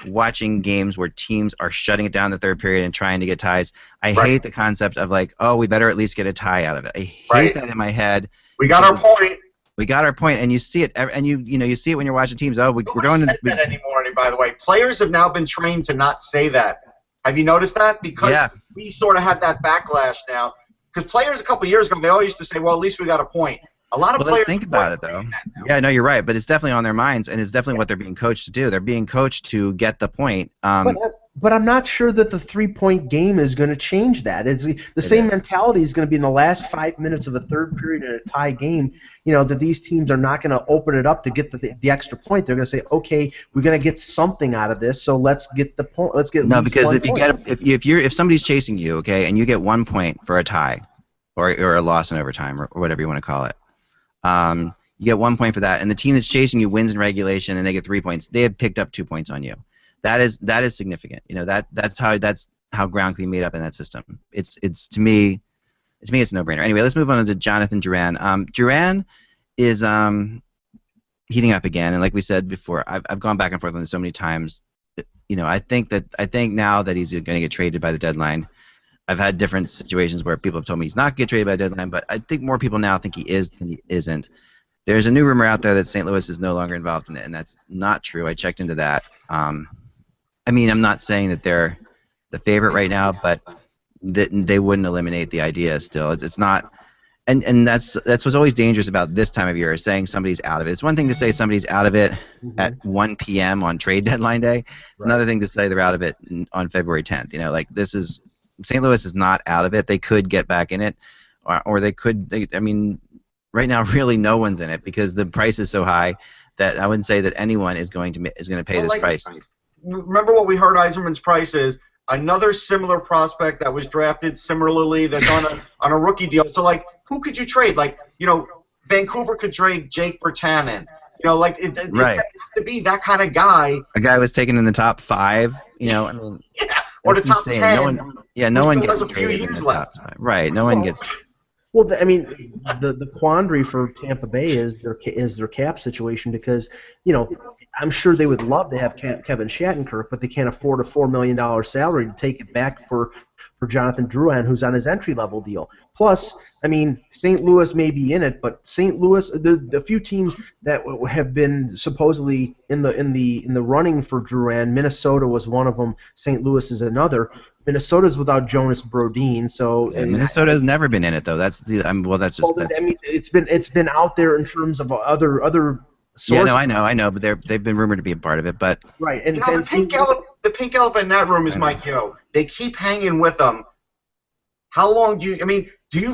watching games where teams are shutting it down the third period and trying to get ties. I hate the concept of like, oh, we better at least get a tie out of it. I hate that in my head. We got our point. We got our point, and you see it, and you see it when you're watching teams. Oh, we're going to. Nobody says that anymore. By the way, players have now been trained to not say that. Have you noticed that? Because we sort of have that backlash now. Because players a couple years ago, they all used to say, well, at least we got a point. A lot of players think about it though. Yeah, no, you're right, but it's definitely on their minds, and it's definitely what they're being coached to do. They're being coached to get the point. But But I'm not sure that the 3-point game is going to change that. It's the same mentality is going to be in the last 5 minutes of a third period in a tie game. That these teams are not going to open it up to get the extra point. They're going to say, okay, we're going to get something out of this, so let's get the point. Let's get no, at least because one if you point. get if somebody's chasing you, okay, and you get 1 point for a tie, or a loss in overtime, or whatever you want to call it, you get 1 point for that, and the team that's chasing you wins in regulation, and they get 3 points. They have picked up 2 points on you. That is significant. That's how ground can be made up in that system. It's to me it's a no-brainer. Anyway, let's move on to Jonathan Duran. Duran is heating up again, and like we said before, I've gone back and forth on this so many times. I think now that he's going to get traded by the deadline. I've had different situations where people have told me he's not going to get traded by the deadline, but I think more people now think he is than he isn't. There's a new rumor out there that St. Louis is no longer involved in it, and that's not true. I checked into that. I'm not saying that they're the favorite right now, but they wouldn't eliminate the idea still. It's not, and that's what's always dangerous about this time of year, is saying somebody's out of it. It's one thing to say somebody's out of it at 1 p.m. on trade deadline day. It's another thing to say they're out of it on February 10th. St. Louis is not out of it. They could get back in it, or they could. Right now, really, no one's in it because the price is so high that I wouldn't say that anyone is going to pay this price. Remember what we heard Yzerman's price is? Another similar prospect that was drafted similarly that's on a rookie deal. So, who could you trade? Vancouver could trade Jake Virtanen. It's right. have to be that kind of guy. A guy was taken in the top 5. Yeah, or the top insane. 10. No one gets a few years left. Right. No one gets. Well, the quandary for Tampa Bay is their cap situation because, I'm sure they would love to have Kevin Shattenkirk, but they can't afford a $4 million salary to take it back for Jonathan Drouin, who's on his entry-level deal. Plus, St. Louis may be in it, but St. Louis, the few teams that have been supposedly in the running for Drouin, Minnesota was one of them. St. Louis is another. Minnesota's without Jonas Brodin, so Minnesota has never been in it though. That's just. It's been out there in terms of other sources. Yeah, no, I know, but they've been rumored to be a part of it, but right. And the pink elephant in that room is Mike Yeo. They keep hanging with them. How long do you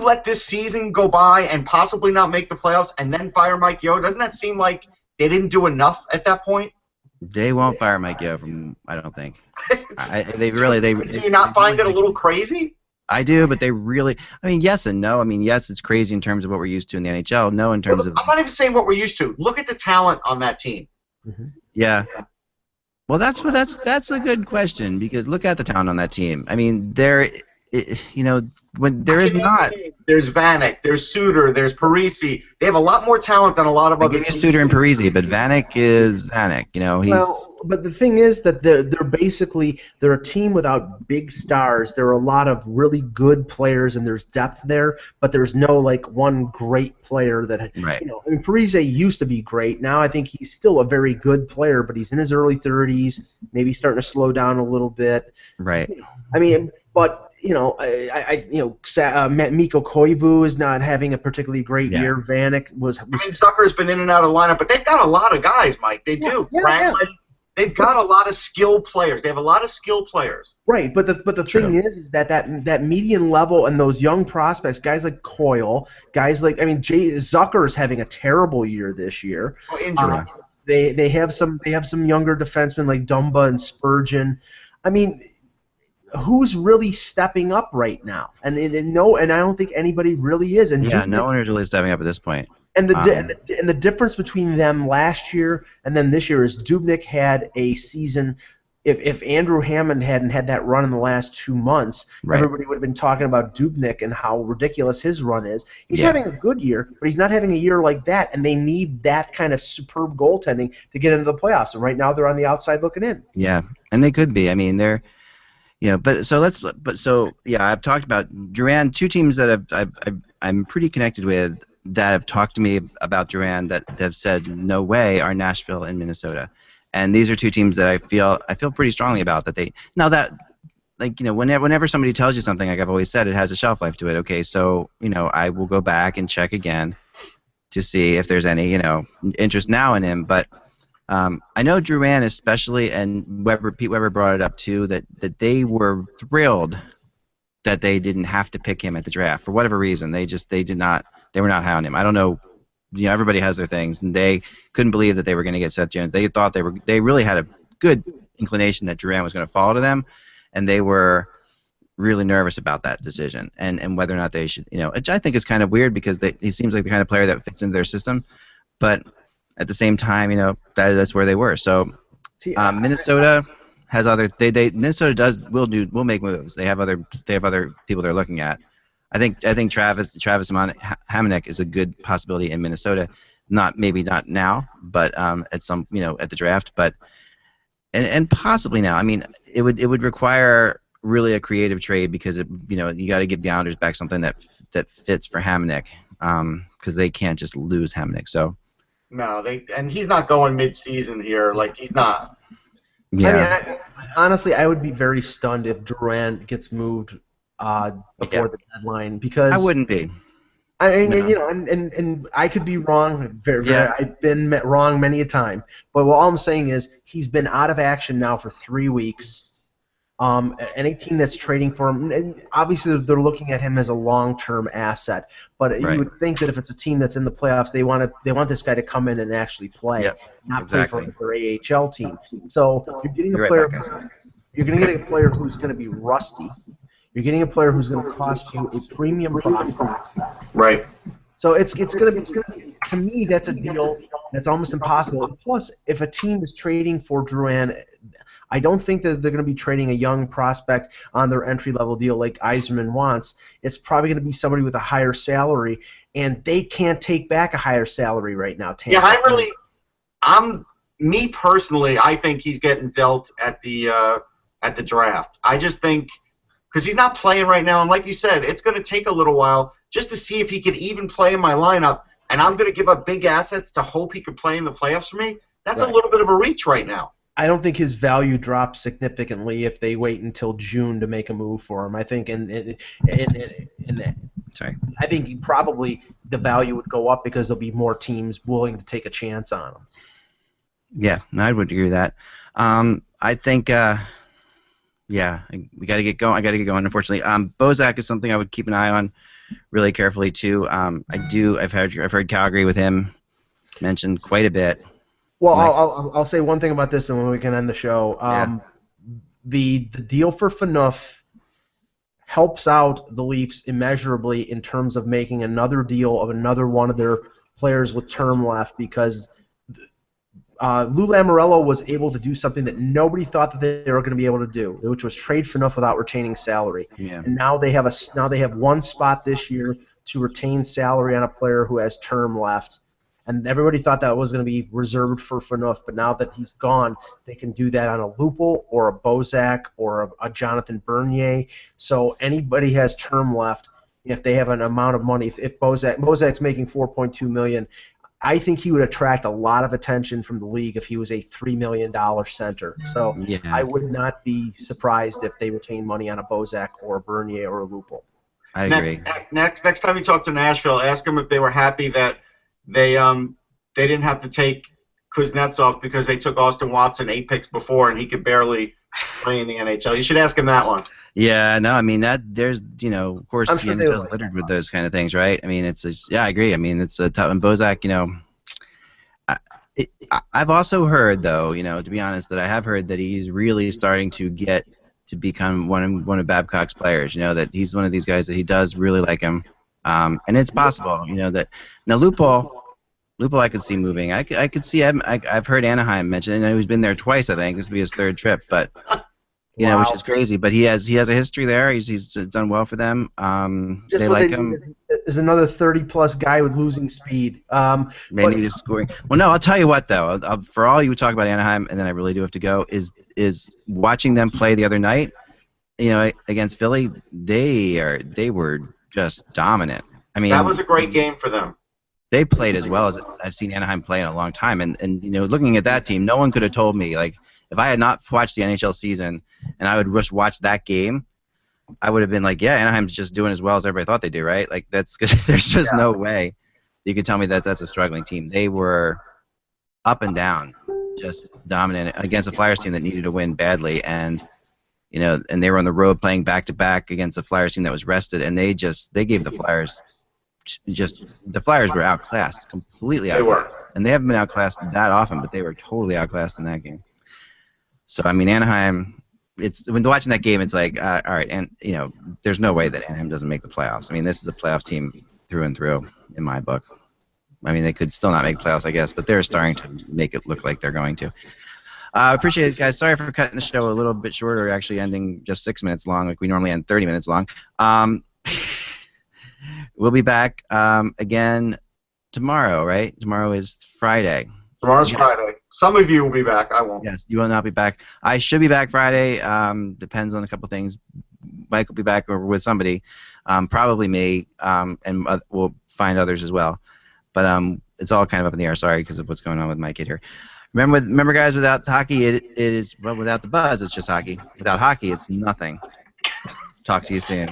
let this season go by and possibly not make the playoffs and then fire Mike Yeo? Doesn't that seem like they didn't do enough at that point? They won't fire Mike Yeo I don't think. Do you not find it a little crazy? I do, but they really. Yes and no. Yes, it's crazy in terms of what we're used to in the NHL. No, in terms of. I'm not even saying what we're used to. Look at the talent on that team. Mm-hmm. Yeah. Well, that's a good question because look at the talent on that team. When there is not. There's Vanek, there's Suter, there's Parisi. They have a lot more talent than a lot of other teams. Suter and Parisi, but Vanek is Vanek. But the thing is that they're a team without big stars. There are a lot of really good players and there's depth there, but there's no one great player that right. Parisi used to be great. Now I think he's still a very good player, but he's in his early 30s, maybe starting to slow down a little bit. Right. But Mikko Koivu is not having a particularly great year. Vanek was. Zucker's been in and out of the lineup, but they've got a lot of guys, Mike. They do. Franklin. They've got a lot of skilled players. They have a lot of skilled players. Right, but the thing is that median level and those young prospects, guys like Coyle, guys like Zucker is having a terrible year this year. Oh, injury. They have some younger defensemen like Dumba and Spurgeon. Who's really stepping up right now? And I don't think anybody really is. And no one is really stepping up at this point. And the difference between them last year and then this year is Dubnyk had a season. If Andrew Hammond hadn't had that run in the last 2 months, everybody would have been talking about Dubnyk and how ridiculous his run is. He's having a good year, but he's not having a year like that, and they need that kind of superb goaltending to get into the playoffs. And right now they're on the outside looking in. Yeah, and they could be. They're. I've talked about Duran. 2 teams that I'm pretty connected with that have talked to me about Duran that have said no way are Nashville and Minnesota, and these are 2 teams that I feel pretty strongly about that they now that whenever somebody tells you something, like I've always said, it has a shelf life to it. Okay, so I will go back and check again to see if there's any interest now in him, but I know Drouin especially, and Pete Weber brought it up too, that they were thrilled that they didn't have to pick him at the draft for whatever reason. They were not high on him. I don't know. Everybody has their things, and they couldn't believe that they were going to get Seth Jones. They thought they really had a good inclination that Drouin was going to fall to them, and they were really nervous about that decision and whether or not they should, which I think is kind of weird because he seems like the kind of player that fits into their system, but at the same time, that's where they were. So Minnesota has other. Minnesota will make moves. They have other people they're looking at. I think Travis Hamonic is a good possibility in Minnesota. Maybe not now, but at some at the draft, but and possibly now. I mean, it would require really a creative trade because you got to give the Islanders back something that fits for Hamonic because they can't just lose Hamonic. So. No, and he's not going mid-season here. Like, he's not. Yeah. I mean, honestly, I would be very stunned if Durant gets moved before the deadline because I wouldn't be. I mean, and I could be wrong. I've been wrong many a time. But all I'm saying is he's been out of action now for 3 weeks. Any team that's trading for him, and obviously they're looking at him as a long-term asset. But you would think that if it's a team that's in the playoffs, they want this guy to come in and actually play, not play for their AHL team. So you're getting a player. You're going to get a player who's going to be rusty. You're getting a player who's going to cost you a premium prospect. Right. So it's going to be, to me, that's a deal that's almost impossible. Plus, if a team is trading for Drouin, I don't think that they're going to be trading a young prospect on their entry-level deal like Yzerman wants. It's probably going to be somebody with a higher salary, and they can't take back a higher salary right now. Me personally, I think he's getting dealt at the draft. I just think because he's not playing right now, and like you said, it's going to take a little while just to see if he could even play in my lineup, and I'm going to give up big assets to hope he could play in the playoffs for me. That's a little bit of a reach right now. I don't think his value drops significantly if they wait until June to make a move for him. I think I think probably the value would go up because there'll be more teams willing to take a chance on him. Yeah, I would agree with that. I think, we got to get going. I got to get going. Unfortunately, Bozak is something I would keep an eye on really carefully too. I've heard Calgary with him mentioned quite a bit. Well, I'll say one thing about this, and then we can end the show. The deal for Phaneuf helps out the Leafs immeasurably in terms of making another deal of another one of their players with term left because Lou Lamoriello was able to do something that nobody thought that they were going to be able to do, which was trade Phaneuf without retaining salary. Yeah. And now they have one spot this year to retain salary on a player who has term left. And everybody thought that was going to be reserved for Phaneuf, but now that he's gone, they can do that on a Lupul or a Bozak or a Jonathan Bernier. So anybody has term left, if they have an amount of money, if Bozak's making $4.2 million, I think he would attract a lot of attention from the league if he was a $3 million center. So I would not be surprised if they retain money on a Bozak or a Bernier or a Lupul. I agree. Next time you talk to Nashville, ask them if they were happy that they didn't have to take Kuznetsov because they took Austin Watson 8 picks before and he could barely play in the NHL. You should ask him that one. Yeah, no, I mean there's of course the NHL is littered with those kind of things, right? I mean it's just, I agree. I mean it's a tough, and Bozak, I've also heard though, to be honest, that I have heard that he's really starting to get to become one of Babcock's players. That he's one of these guys that he does really like him. And it's possible, that now Lupul I could see moving. I could see him. I've heard Anaheim mention, and he's been there twice. I think this will be his 3rd trip, but which is crazy. But he has a history there. He's done well for them. They like him. Is another 30-plus guy with losing speed. They need a scoring. Well, no, I'll tell you what though. For all you talk about Anaheim, and then I really do have to go. Is watching them play the other night, against Philly. They were just dominant. I mean, that was a great game for them. They played as well as I've seen Anaheim play in a long time. And looking at that team, no one could have told me, like, if I had not watched the NHL season and I would just watch that game, I would have been like, yeah, Anaheim's just doing as well as everybody thought they do, right? Like, that's because there's just no way you could tell me that that's a struggling team. They were up and down, just dominant against a Flyers team that needed to win badly, and and they were on the road playing back-to-back against the Flyers team that was rested, and they gave the Flyers the Flyers were outclassed, completely outclassed, and they haven't been outclassed that often, but they were totally outclassed in that game. So I mean, Anaheim. When watching that game, it's like, all right, and there's no way that Anaheim doesn't make the playoffs. I mean, this is a playoff team through and through in my book. I mean, they could still not make the playoffs, I guess, but they're starting to make it look like they're going to. Appreciate it, guys. Sorry for cutting the show a little bit shorter, actually ending just 6 minutes long, like we normally end 30 minutes long. We'll be back again tomorrow, right? Tomorrow is Friday. Tomorrow's Friday. Some of you will be back. I won't. Yes, you will not be back. I should be back Friday. Depends on a couple things. Mike will be back or with somebody, probably me, and we'll find others as well. But it's all kind of up in the air. Sorry, because of what's going on with my kid here. Remember, guys. Without hockey, it is without the buzz, it's just hockey. Without hockey, it's nothing. Talk to you soon.